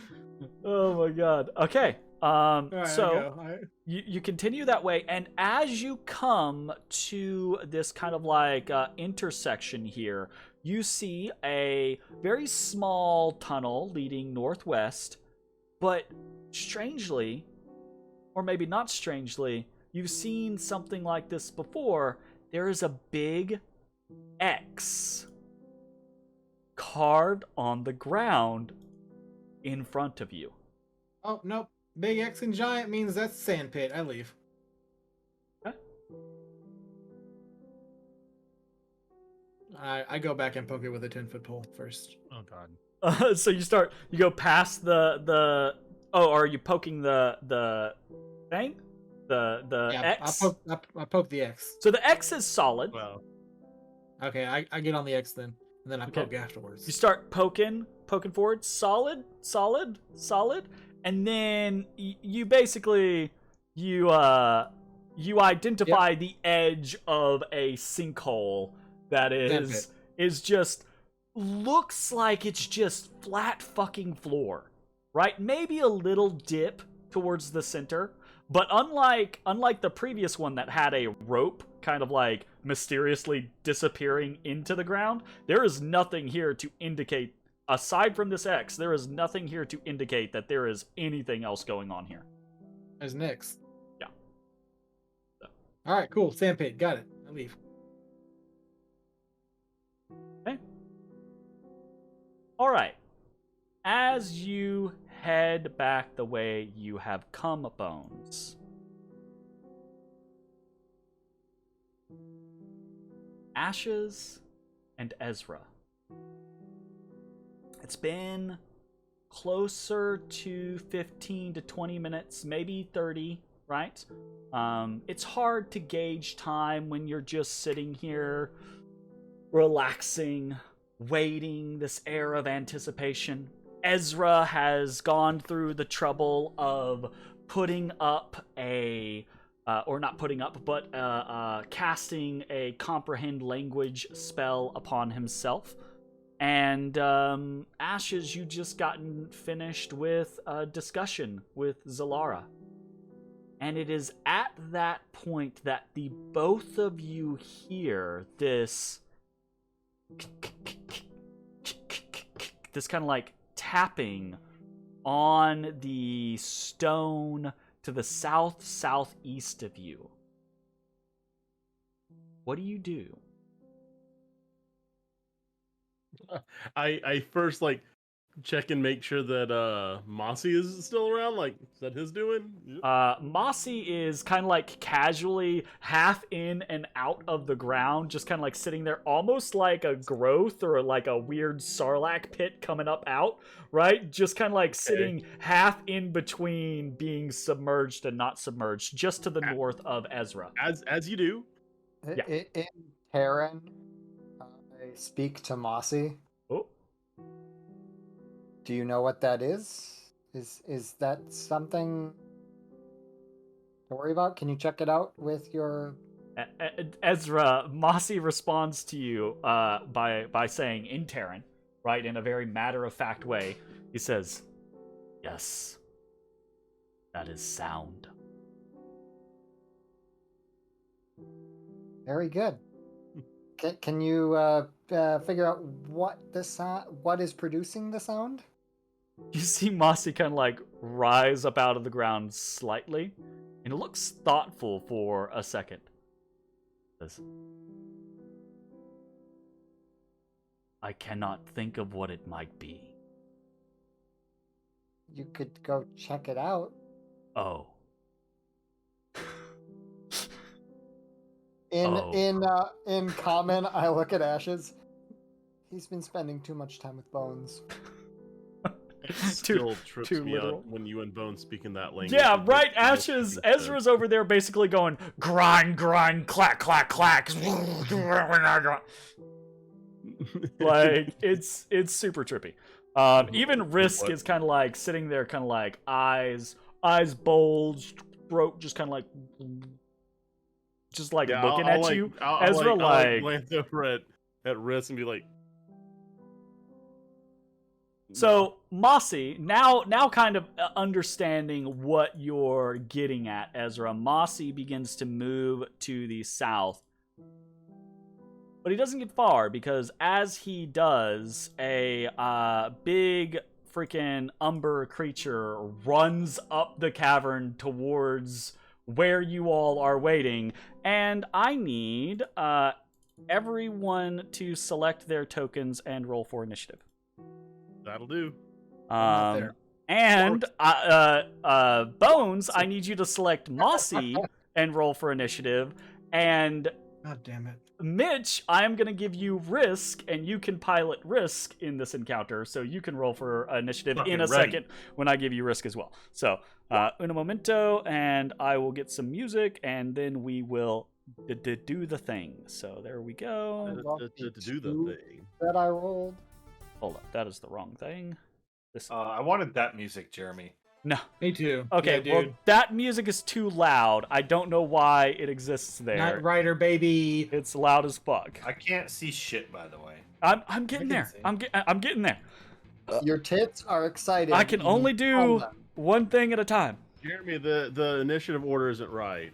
Oh my god. Okay. Alright, So I go. you continue that way, and as you come to this kind of like intersection here, you see a very small tunnel leading northwest, but strangely, or maybe not strangely, you've seen something like this before. There is a big X carved on the ground in front of you. Oh, nope. Big X and giant means that's sandpit. I leave. Okay. I go back and poke it with a 10-foot pole first. Oh god. So you go past the oh, are you poking the thing? The Yeah, X? I poke the X. So the X is solid. Well, Okay, I get on the X then, and then I Okay. poke afterwards. You start poking forward, solid, and then you basically you identify the edge of a sinkhole that is just looks like it's just flat fucking floor, right? Maybe a little dip towards the center, but unlike the previous one that had a rope kind of like mysteriously disappearing into the ground, there is nothing here to indicate, aside from this X, there is nothing here to indicate that there is anything else going on here. There's next. Yeah. So. All right, cool. Sandpit, got it. I leave. Okay. All right. As you head back the way you have come, Bones, Ashes and Ezrah. It's been closer to 15 to 20 minutes, maybe 30, right? It's hard to gauge time when you're just sitting here, relaxing, waiting, this air of anticipation. Ezrah has gone through the trouble of putting up casting a comprehend language spell upon himself. And Ashes, you just gotten finished with a discussion with Zalara. And it is at that point that the both of you hear this kind of like tapping on the stone to the southeast of you. What do you do? I first like check and make sure that Mossy is still around. Like, is that his doing? Mossy is kind of like casually half in and out of the ground, just kind of like sitting there, almost like a growth or like a weird sarlacc pit coming up out, right? Just kind of like sitting half in between being submerged and not submerged, just to the north of Ezrah. As you do. Yeah. In Terran, I speak to Mossy. Oh. Do you know what that is? Is that something to worry about? Can you check it out with your... Ezrah, Mossy responds to you by saying in Terran, right, in a very matter-of-fact way. He says, "Yes, that is sound." Very good. Can you figure out what is producing the sound? You see Mossy kind of like rise up out of the ground slightly, and it looks thoughtful for a second. Says, "I cannot think of what it might be." You could go check it out. Oh. In common, I look at Ashes. He's been spending too much time with Bones. It still trips too me literal. out when you and Bones speak in that language. Yeah, It right, makes Ashes. no sense. Ezra's over there basically going, grind, grind, clack, clack, clack. Like, it's super trippy. Even Risk is kind of like sitting there, kind of like eyes bulged, throat just kind of like, Yeah, looking I'll at you. I'll Ezra, I'll glance over at Riss and be like, So Mossy, now kind of understanding what you're getting at, Ezra, Mossy begins to move to the south. But he doesn't get far, because as he does, a big freaking Umber creature runs up the cavern towards where you all are waiting. And I need everyone to select their tokens and roll for initiative. that'll do. not there. And Bones, I need you to select Mossy and roll for initiative. And God damn it. Mitch, I am going to give you Risk, and you can pilot Risk in this encounter, so you can roll for initiative Fucking in a ready. second when I give you Risk as well. So, un momento, and I will get some music, and then we will do the thing. So there we go. To do the thing. That I rolled. Hold up, that is the wrong thing. This I wanted that music, Jeremy. no. Me too. Okay, Yeah, well, dude. that music is too loud. I don't know why it exists there. Knight Rider, baby. It's loud as fuck. I can't see shit, by the way. I'm getting can there. see. I'm getting there. Your tits are excited. I can only do one thing at a time. Jeremy, the initiative order isn't right.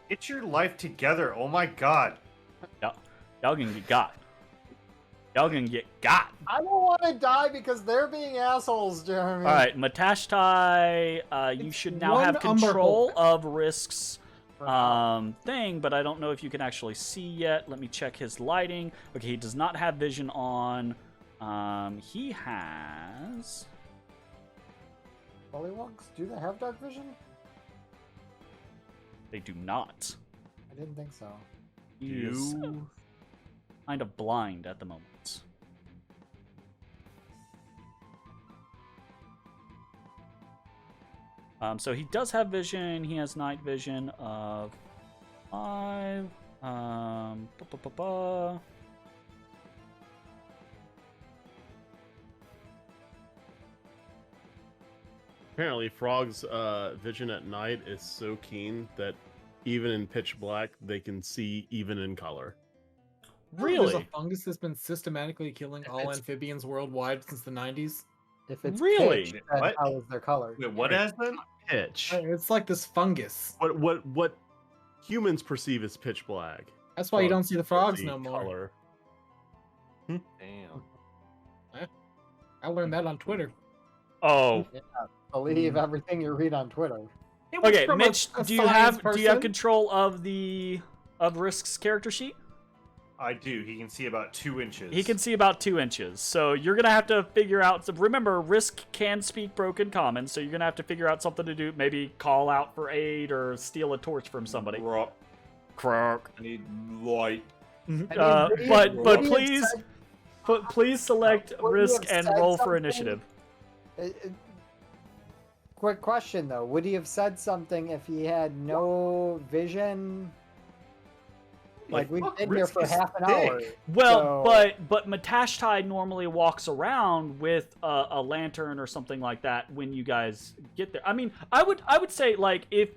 Get your life together. Oh my god. Y'all gonna get got. Y'all gonna get got. I don't want to die because they're being assholes, Jeremy. All right, Matashtai, you It's should now one have Umber control Hulk. of Risk's thing, but I don't know if you can actually see yet. Let me check his lighting. Okay, he does not have vision on. He has. Bullywugs, do they have dark vision? They do not. I didn't think so. He is kind of blind at the moment. So he does have vision. He has night vision of 5. Apparently, Frog's vision at night is so keen that even in pitch black, they can see even in color. Really? There's a fungus that's been systematically killing all amphibians worldwide since the 90s. If it's Really? pitch, then What? how is their color? Wait, what Right. has been? Pitch. It's like this fungus. What humans perceive as pitch black. That's why you don't see the frogs See no more. color. Damn. I learned that on Twitter. Oh, Believe everything you read on Twitter. It was okay. from Mitch, a do you science have person. control of Risk's character sheet? I do. He can see about 2 inches. He can see about 2 inches, so you're gonna have to figure out. Remember, Risk can speak broken common, so you're gonna have to figure out something to do. Maybe call out for aid or steal a torch from somebody. Croak. I need light. But please select Would you Risk have and said roll for something? initiative. Quick question though: would he have said something if he had no vision? Like we've fuck, been here Risk for is half an thick. hour. Well, so- but Matashtai normally walks around with a lantern or something like that when you guys get there. I mean, I would say like if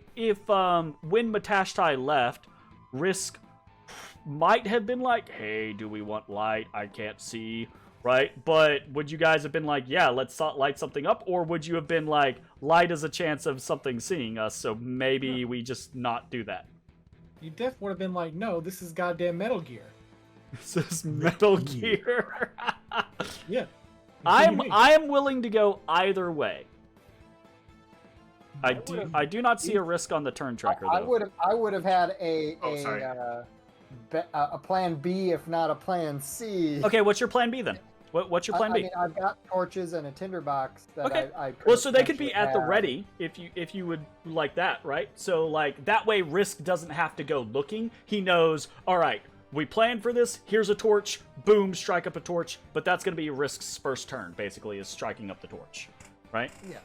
when Matashtai left, Risk might have been like, "Hey, do we want light? I can't see." Right? But would you guys have been like, "Yeah, let's light something up," or would you have been like, "Light is a chance of something seeing us, so maybe we just not do that"? You def would have been like, no, this is goddamn Metal Gear. This is Metal Gear. Yeah. I What do you mean? am willing to go either way. I would've- do not see a risk on the turn tracker I though. would have had a sorry. a plan B, if not a plan C. Okay, what's your plan B then? What's your plan I B? mean, I've got torches and a tinderbox that Okay. I could Well, so they could be potentially at the have. ready if you would like that, right? So like that way Risk doesn't have to go looking. He knows, all right, we planned for this. Here's a torch. Boom, strike up a torch. But that's going to be Risk's first turn, basically, is striking up the torch, right? Yeah.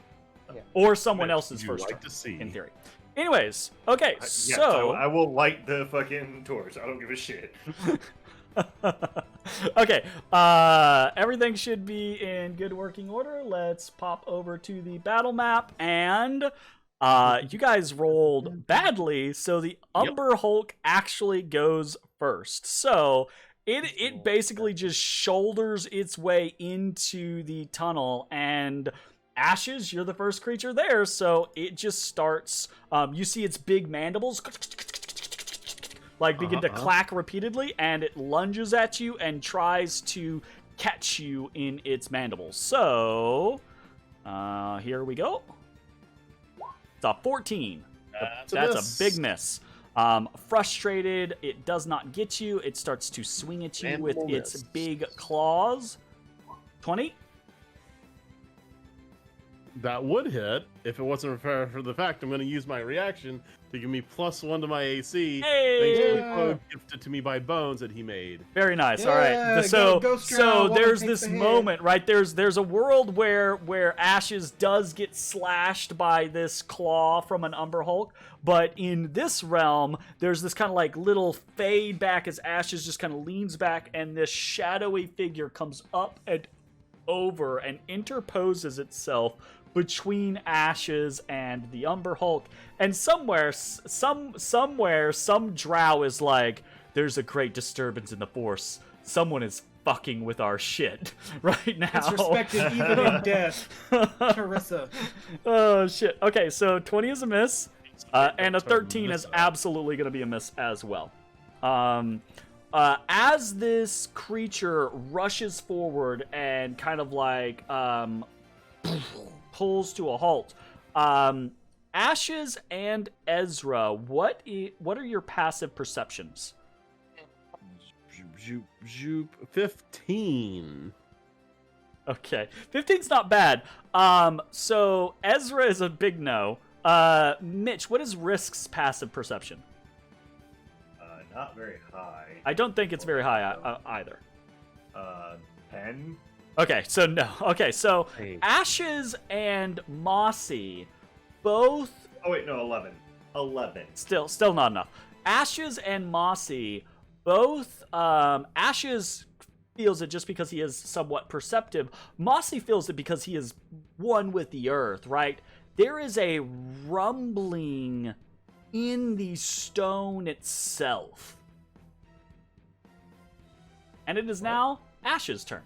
Or someone Which else's you first like turn, to see. in theory. Anyways, okay, Yes, so I will light the fucking torch. I don't give a shit. okay, everything should be in good working order. Let's pop over to the battle map, and you guys rolled badly, so the Umber Hulk actually goes first. So it basically just shoulders its way into the tunnel, and Ashes, you're the first creature there, so it just starts. You see its big mandibles like begin to clack repeatedly, and it lunges at you and tries to catch you in its mandibles. So, here we go. It's a 14. That's a big miss. Frustrated, it does not get you. It starts to swing at you with Mandible its miss. big claws. 20? That would hit if it wasn't for the fact I'm going to use my reaction to give me +1 to my AC. Hey! Thanks to the code gifted to me by Bones that he made. Very nice. All right. Yeah, So go Stroud, woman there's takes this the hit. moment, right? There's a world where Ashes does get slashed by this claw from an Umber Hulk, but in this realm, there's this kind of like little fade back as Ashes just kind of leans back, and this shadowy figure comes up and over and interposes itself between Ashes and the Umber Hulk, and somewhere some drow is like, "There's a great disturbance in the Force. Someone is fucking with our shit right now." It's respected even in death. Teresa. Oh shit. Okay, so 20 is a miss, and a 13 is absolutely going to be a miss as well. As this creature rushes forward and kind of like pulls to a halt, Ashes and Ezra, what are your passive perceptions? 15. Okay, 15's not bad. So Ezra is a big no. Mitch, what is Risk's passive perception? Not very high. I don't think it's very high either. 10. Okay, so no. Okay, so Hey. Ashes and Mossy both Oh wait, no, 11. 11. still not enough. Ashes and Mossy both Ashes feels it just because he is somewhat perceptive. Mossy feels it because he is one with the earth, right? There is a rumbling in the stone itself. And it is now Ash's turn.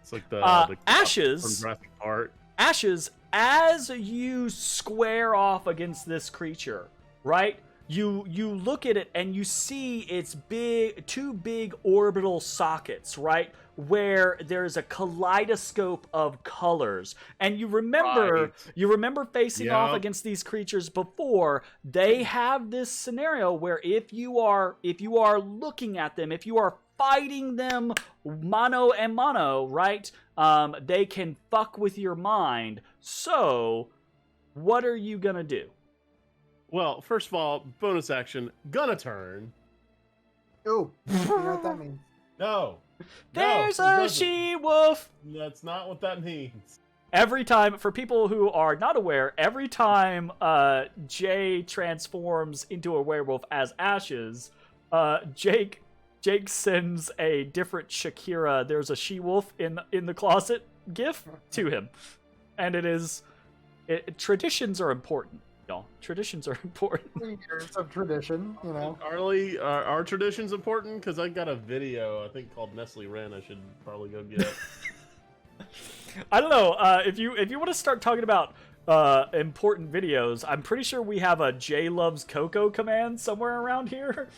It's like the Ashes from Jurassic Park. Ashes, as you square off against this creature, right? You look at it and you see its two big orbital sockets, right? Where there's a kaleidoscope of colors. And you remember facing off against these creatures before. They have this scenario where if you are looking at them, if you are fighting them mano a mano, right? They can fuck with your mind. So, what are you gonna do? Well, first of all, bonus action, gonna turn. Ooh, you know what that means. No. There's No, it a doesn't. she-wolf! That's not what that means. Every time, for people who are not aware, every time Jay transforms into a werewolf as Ashes, Jake sends a different Shakira, there's a she-wolf in the closet gif to him. And traditions are important, y'all. Traditions are important. 3 years of tradition, you know. Arlie, are traditions important? Because I got a video, I think, called Nestle Wren I should probably go get. I don't know. If you want to start talking about important videos, I'm pretty sure we have a Jay Loves Coco command somewhere around here.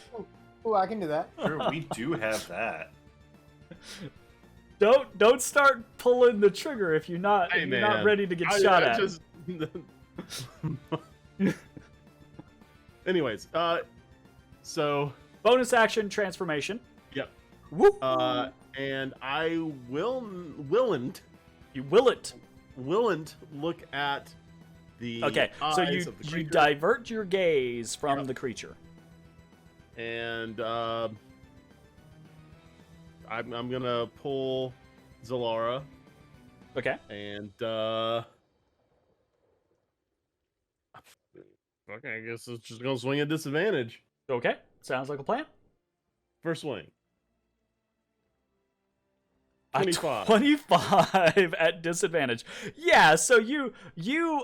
Ooh, I can do that. Sure, we do have that. Don't start pulling the trigger if you're not ready to get shot at. Anyways, so bonus action transformation. Yep. Whoop. And I willn't look at the okay. So eyes of the you creature. divert your gaze from the creature. And I'm gonna pull Zalara. Okay. And okay, I guess it's just gonna swing at disadvantage. Okay. Sounds like a plan. First swing. 25. 25. 25 at disadvantage. Yeah, so you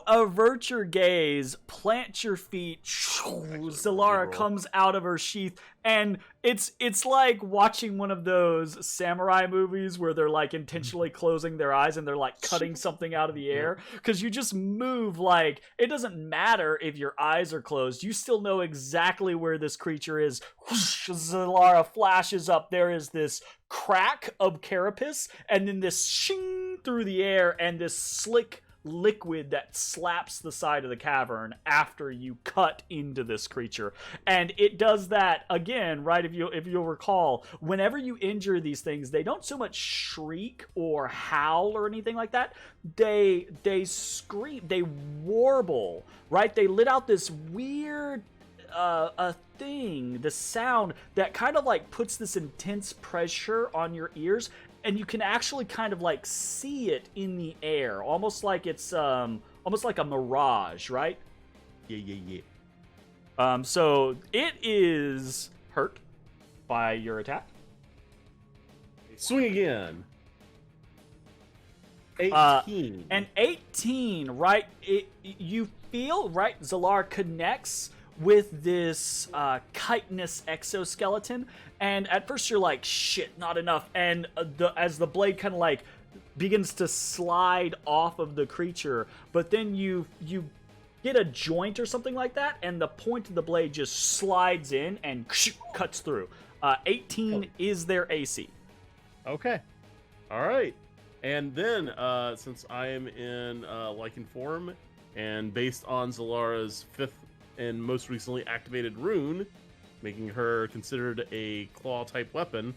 avert your gaze, plant your feet, Zalara comes out of her sheath, and it's like watching one of those samurai movies where they're like intentionally closing their eyes and they're like cutting something out of the air, because you just move like it doesn't matter if your eyes are closed, you still know exactly where this creature is. Zalara flashes up, there is this crack of carapace, and then this shing through the air, and this slick liquid that slaps the side of the cavern after you cut into this creature. And it does that again, right? If you'll recall, whenever you injure these things, they don't so much shriek or howl or anything like that. They scream, they warble, right? They let out this weird a thing, the sound that kind of like puts this intense pressure on your ears, and you can actually kind of like see it in the air, almost like it's almost like a mirage, right? Yeah. So it is hurt by your attack. Swing again. 18. And 18, right? You feel, right? Zalar connects with this chitinous exoskeleton, and at first you're like, shit, not enough, and as the blade kind of like begins to slide off of the creature, but then you get a joint or something like that, and the point of the blade just slides in and cuts through. 18 is their AC. Okay. All right. And then, since I am in Lycan form, and based on Zalara's 5th and most recently activated rune, making her considered a claw-type weapon,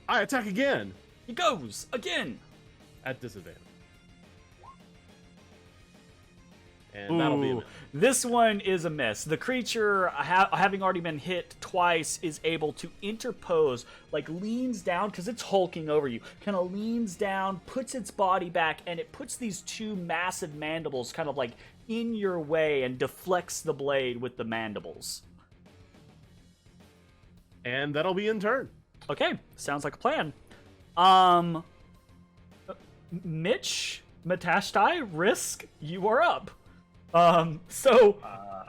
I attack again! He goes again! At disadvantage. And that'll be a miss. This one is a miss. The creature, having already been hit twice, is able to interpose, like leans down, because it's hulking over you, kind of leans down, puts its body back, and it puts these two massive mandibles kind of like in your way and deflects the blade with the mandibles. And that'll be in turn. Okay, sounds like a plan. Mitch, Matashtai, Risk, you are up. I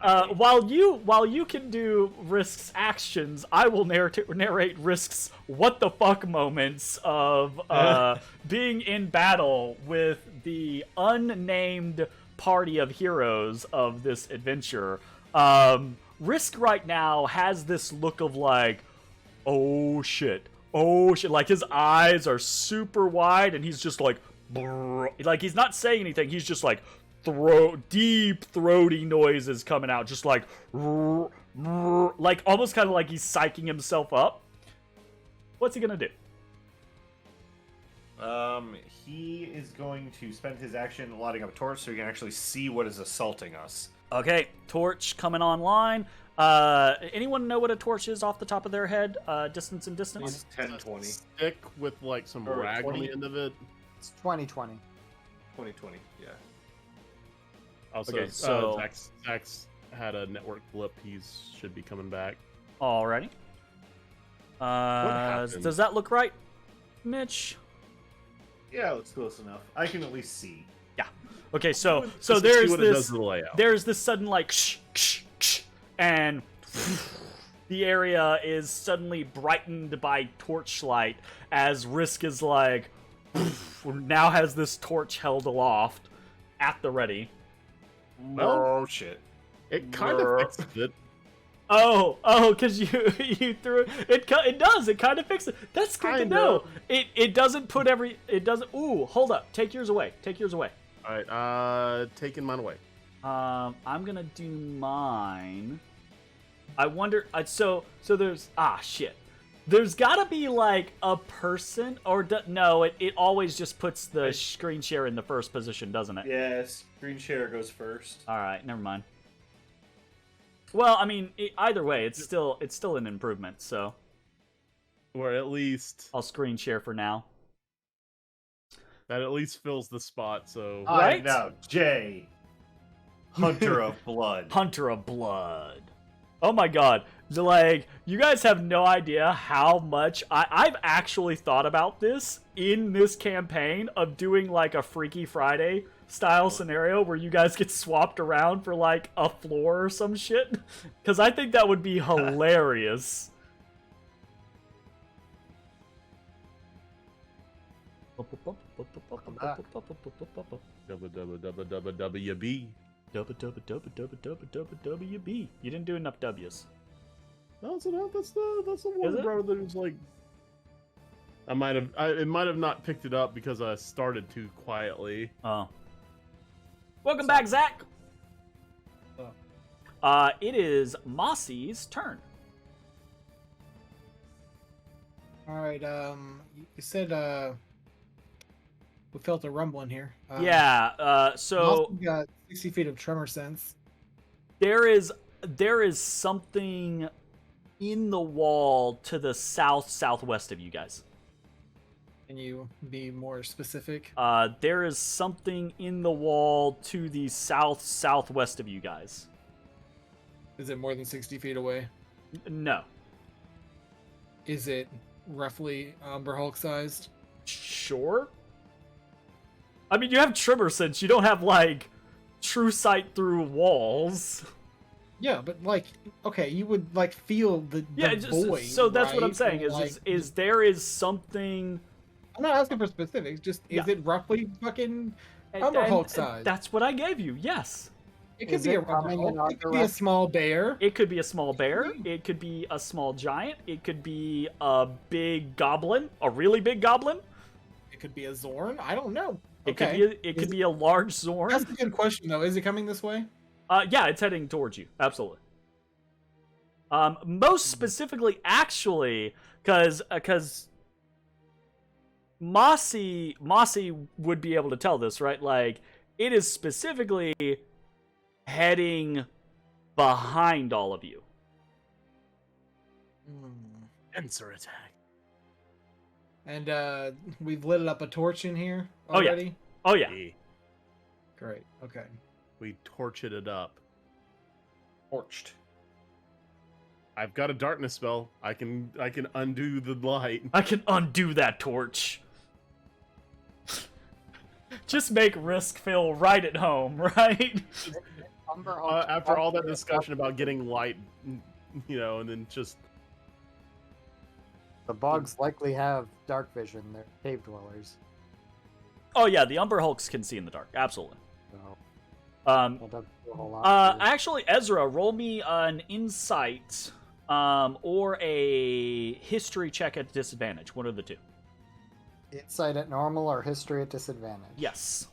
While you can do Risk's actions, I will narrate Risk's what the fuck moments of being in battle with the unnamed party of heroes of this adventure. Risk right now has this look of like, oh shit, like his eyes are super wide and he's just like, brrr. Like he's not saying anything, he's just like deep throaty noises coming out, just like like almost kind of like he's psyching himself up. What's he gonna do? He is going to spend his action lighting up a torch so he can actually see what is assaulting us. Okay, torch coming online. Anyone know what a torch is off the top of their head? Distance and distance? 10, 20. Stick with like some Or rag on 20. the end of it. It's 2020. 2020, yeah. Also, Okay, so- Zach's had a network blip. He should be coming back. Alrighty. happened? Does that look right, Mitch? Yeah, it's close enough. I can at least see. Okay, so Just to see there's what it does this to the layout. there's this sudden like and the area is suddenly brightened by torchlight as Risk is like now has this torch held aloft at the ready. Well, Oh shit. it kind of fixed it. Oh, because you threw it. It does. It kind of fixes it. That's good to Kinda. know. It doesn't put it doesn't. Ooh, hold up. Take yours away. All right, taking mine away. I'm gonna do mine. I wonder. So there's shit. There's gotta be like a person or no. It always just puts the screen share in the first position, doesn't it? Yeah, screen share goes first. All right, never mind. Well, I mean, either way, it's still an improvement. So Or at least I'll screen share for now. that at least fills the spot. So Right? Now, Jay, Hunter of Blood. Hunter of Blood. Oh my god. Like, you guys have no idea how much I've actually thought about this in this campaign of doing like a Freaky Friday style scenario where you guys get swapped around for like a floor or some shit. Because I think that would be hilarious. WB. WB. You didn't do enough W's. No, that's enough. That's the one, it? bro. That was like. It might have not picked it up because I started too quietly. Oh. Welcome back, Zach. It is Mossy's turn. All right. You said we felt a rumbling here. So Also got 60 feet of tremor sense. there is something in the wall to the southwest of you guys. Can you be more specific? There is something in the wall to the southwest of you guys. Is it more than 60 feet away? No. Is it roughly Umber Hulk sized? Sure. I mean, you have tremor sense. You don't have like true sight through walls. Yeah, but like, okay, you would like feel the void. So that's what I'm right? saying. Or, Is there is something. I'm not asking for specifics. Just is it roughly fucking Umber Hulk size? That's what I gave you. Yes. It could Is be it a Umber coming in Hulk. It our could be a small bear. It could be a small bear. It could be a small giant. It could be a big goblin, a really big goblin. It could be a Zorn. I don't know. It Okay. could be a large Zorn. That's a good question though. Is it coming this way? Yeah, it's heading towards you. Absolutely. Most specifically, actually, because Mossy would be able to tell this, right? Like, it is specifically heading behind all of you. Answer attack. And we've lit up a torch in here Oh, yeah. already. Oh yeah. Great. Okay. We torched it up. Torched. I've got a darkness spell. I can undo the light. I can undo that torch. just make Risk feel right at home, right? Umber Hulk After all that discussion about getting light, and then just The bogs likely have dark vision. They're cave dwellers. Oh yeah, the Umber Hulks can see in the dark, absolutely. So Um, that doesn't do a whole lot. actually, Ezra, roll me an insight, or a history check at disadvantage. One of the two. Insight at normal or history at disadvantage? Yes.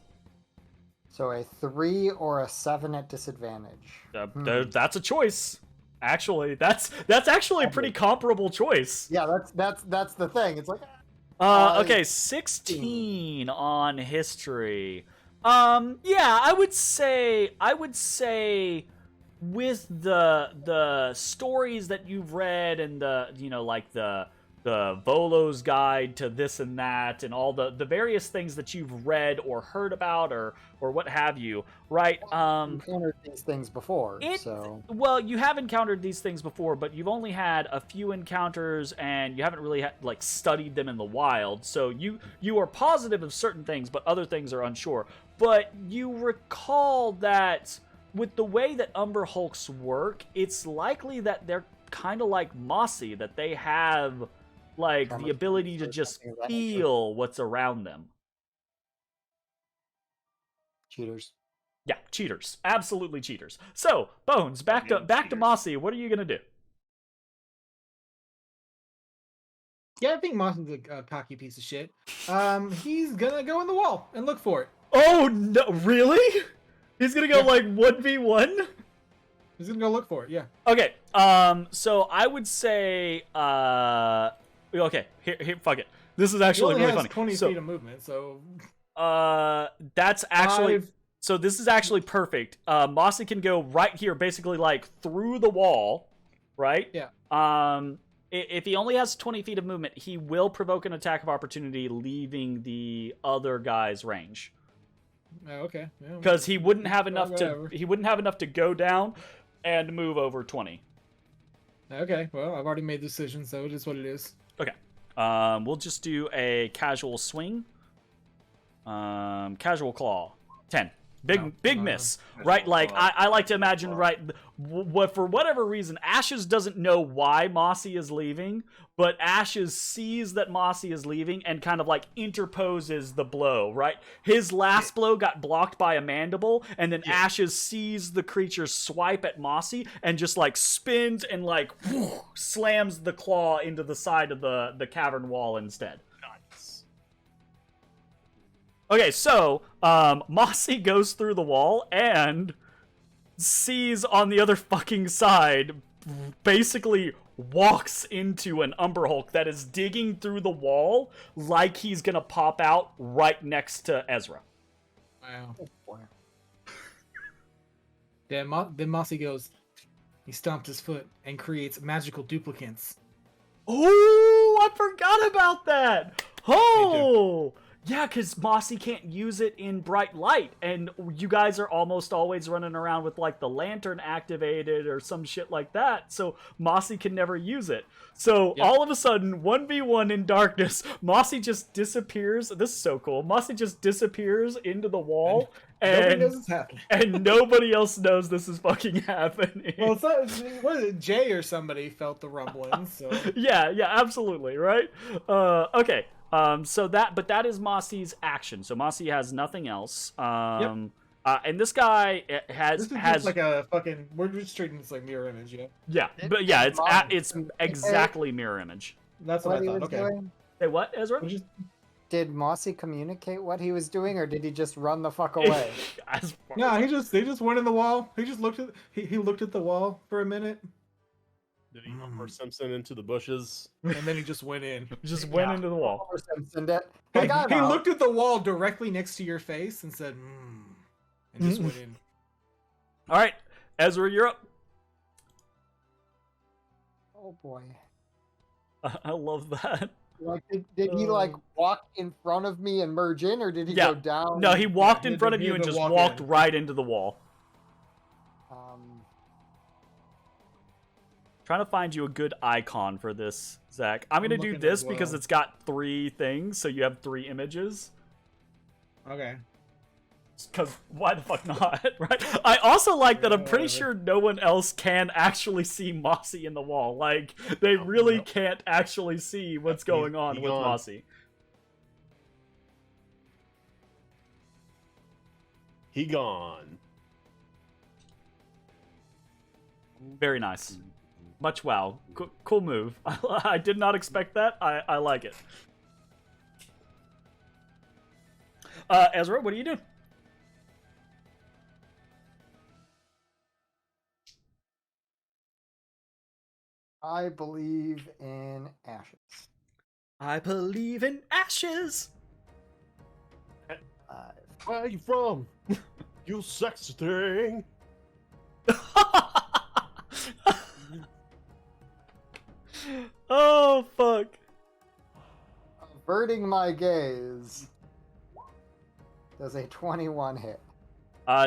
So a 3 or a 7 at disadvantage. That's a choice. Actually, that's actually a pretty comparable choice. Yeah, that's the thing. It's like Okay, 16 on history. Yeah, I would say with the stories that you've read and the Volo's guide to this and that and all the various things that you've read or heard about or what have you, right? Encountered these things before, so Well, you have encountered these things before, but you've only had a few encounters and you haven't really studied them in the wild. So you are positive of certain things, but other things are unsure. But you recall that with the way that Umber Hulks work, it's likely that they're kind of like Mossy, that they have the ability to just feel what's around them. cheaters. Yeah, cheaters. Absolutely cheaters. So, Bones, back to Mossy. What are you gonna do? Yeah, I think Martin's a cocky piece of shit. He's gonna go in the wall and look for it. Oh no! Really? He's gonna go 1v1? He's gonna go look for it. Yeah. Okay. So I would say. Okay. Here. Fuck it. This is actually He really only has funny. 20 feet of movement, so. That's actually. 5. So this is actually perfect. Mossy can go right here, basically through the wall, right? Yeah. If he only has 20 feet of movement, he will provoke an attack of opportunity, leaving the other guy's range. Oh, okay. Because he wouldn't have enough whatever. to go down and move over 20. Okay. Well, I've already made the decision, so it is what it is. Okay. We'll just do a casual swing. Casual claw. 10. Big miss, right? I like to imagine, right? For whatever reason, Ashes doesn't know why Mossy is leaving, but Ashes sees that Mossy is leaving and kind of interposes the blow, right? His last blow got blocked by a mandible, and then Ashes sees the creature swipe at Mossy and just spins and slams the claw into the side of the cavern wall instead. Okay, so Mossy goes through the wall and sees on the other fucking side, basically walks into an Umber Hulk that is digging through the wall like he's gonna pop out right next to Ezra. Wow. Then Mossy goes, he stomped his foot and creates magical duplicates. Oh, I forgot about that! Oh! Yeah, because Mossy can't use it in bright light, and you guys are almost always running around with the lantern activated or some shit like that, so Mossy can never use it. So all of a sudden, 1v1 in darkness, Mossy just disappears. This is so cool. Mossy just disappears into the wall, Nobody knows it's happening. and nobody else knows this is fucking happening. Well, it's not, what is it? Jay or somebody felt the rumblings, so. Yeah, absolutely, right? Okay. But that is Mossy's action. So Mossy has nothing else. And this guy has just like a fucking. We're just treating this like mirror image, yeah. Yeah, but yeah, it's exactly mirror image. That's what I he thought. was Okay. doing? Hey, what, Ezra? Did Mossy communicate what he was doing, or did he just run the fuck away? No, he just went in the wall. He just looked at he looked at the wall for a minute, did he Homer Simpson into the bushes? and then he just went in. Just went into the wall. Homer Simpson did. He, I got he out. looked at the wall directly next to your face and said, and just went in. All right, Ezra, you're up. Oh boy! I love that. Did he walk in front of me and merge in, or did he go down? No, he walked in he front of did you and the just walk walked in. right into the wall. Trying to find you a good icon for this, Zach. I'm going to do looking this as because well. it's got 3 things, so you have 3 images. Okay. because why the fuck not, right? I also like that I'm pretty sure no one else can actually see Mossy in the wall. Like, they really can't actually see what's going on with gone. Mossy. He gone. Very nice. Much wow. Cool move. I did not expect that. I like it. Ezra, what are you doing? I believe in ashes. I believe in ashes. Where are you from? You sexy thing. Oh, fuck. Averting my gaze. Does a 21 hit?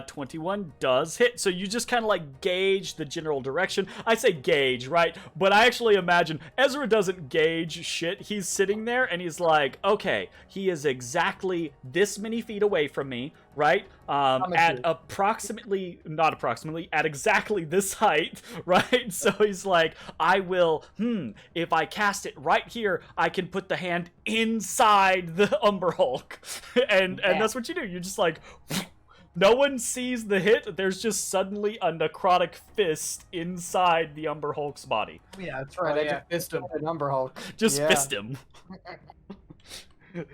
21 does hit. So you just kind of like gauge the general direction. I say gauge, right? But I actually imagine Ezra doesn't gauge shit. He's sitting there and he's like, okay, he is exactly this many feet away from me, right? At approximately, not approximately, at exactly this height, right? So he's like, I will, if I cast it right here, I can put the hand inside the Umber Hulk. and that's what you do. You're just like, no one sees the hit. There's just suddenly a necrotic fist inside the Umber Hulk's body. Yeah, that's right. yeah, fist him. An Umber Hulk. Just Yeah. fist him.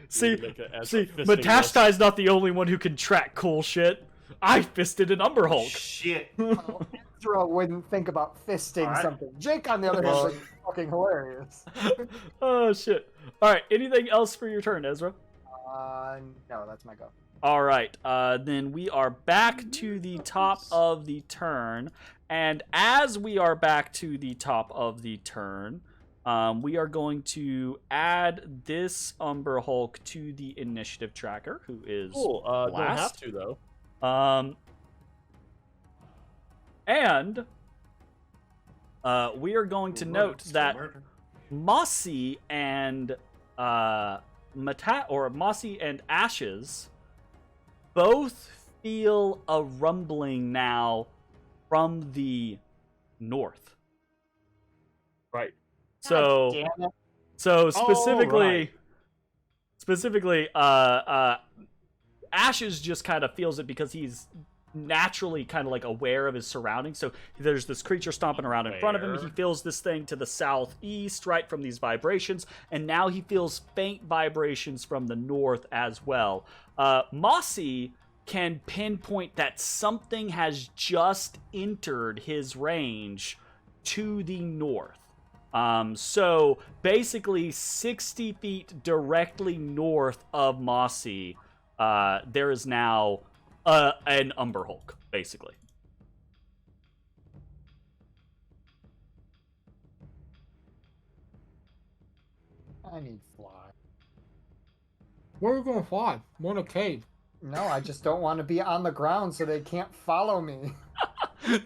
See, Ezra fisting Matashtai is not the only one who can track cool shit. I fisted an Umber Hulk. Shit. Well, Ezra wouldn't think about fisting Alright. something. Jake, on the other hand, is fucking hilarious. Oh, shit. All right, anything else for your turn, Ezra? No, that's my go. All right, then we are back to the top of the turn. And as we are back to the top of the turn, we are going to add this Umber Hulk to the initiative tracker, who is Cool. Don't have last. to though. And we are going to note that Mossy and Mossy and Ashes both feel a rumbling now from the north. Right. So, Damn it. so specifically, right. Ashes just kind of feels it because he's naturally kind of like aware of his surroundings. So there's this creature stomping around in front of him. He feels this thing to the southeast, right, from these vibrations, and now he feels faint vibrations from the north as well. Mossy can pinpoint that something has just entered his range to the north. So basically 60 feet directly north of Mossy, there is now an Umber Hulk, basically. I need fly. Where are we going to fly? We're in a cave. No, I just don't want to be on the ground so they can't follow me.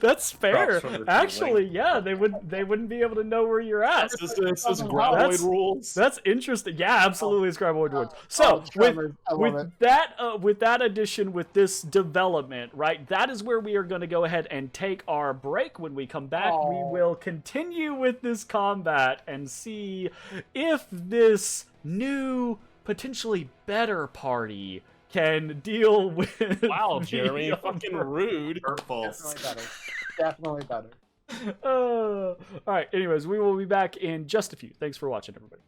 That's fair. from the Actually, yeah, they wouldn't be able to know where you're at. This is That's- graboid rules. That's interesting. Yeah, absolutely, it's Graboid Woods. So Tremors, I love it. with that addition, with this development, right? That is where we are going to go ahead and take our break. When we come back, we Aw. will continue with this combat and see if this new, potentially better party can deal with. Wow, the Jeremy, fucking Umber. rude. Hurtful. Definitely better. Definitely better. All right. Anyways, we will be back in just a few. Thanks for watching, everybody.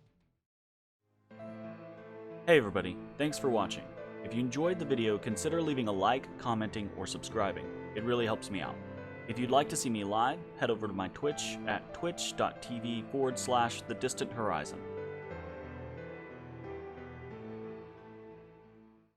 Hey, everybody. Thanks for watching. If you enjoyed the video, consider leaving a like, commenting, or subscribing. It really helps me out. If you'd like to see me live, head over to my Twitch at twitch.tv/thedistanthorizon.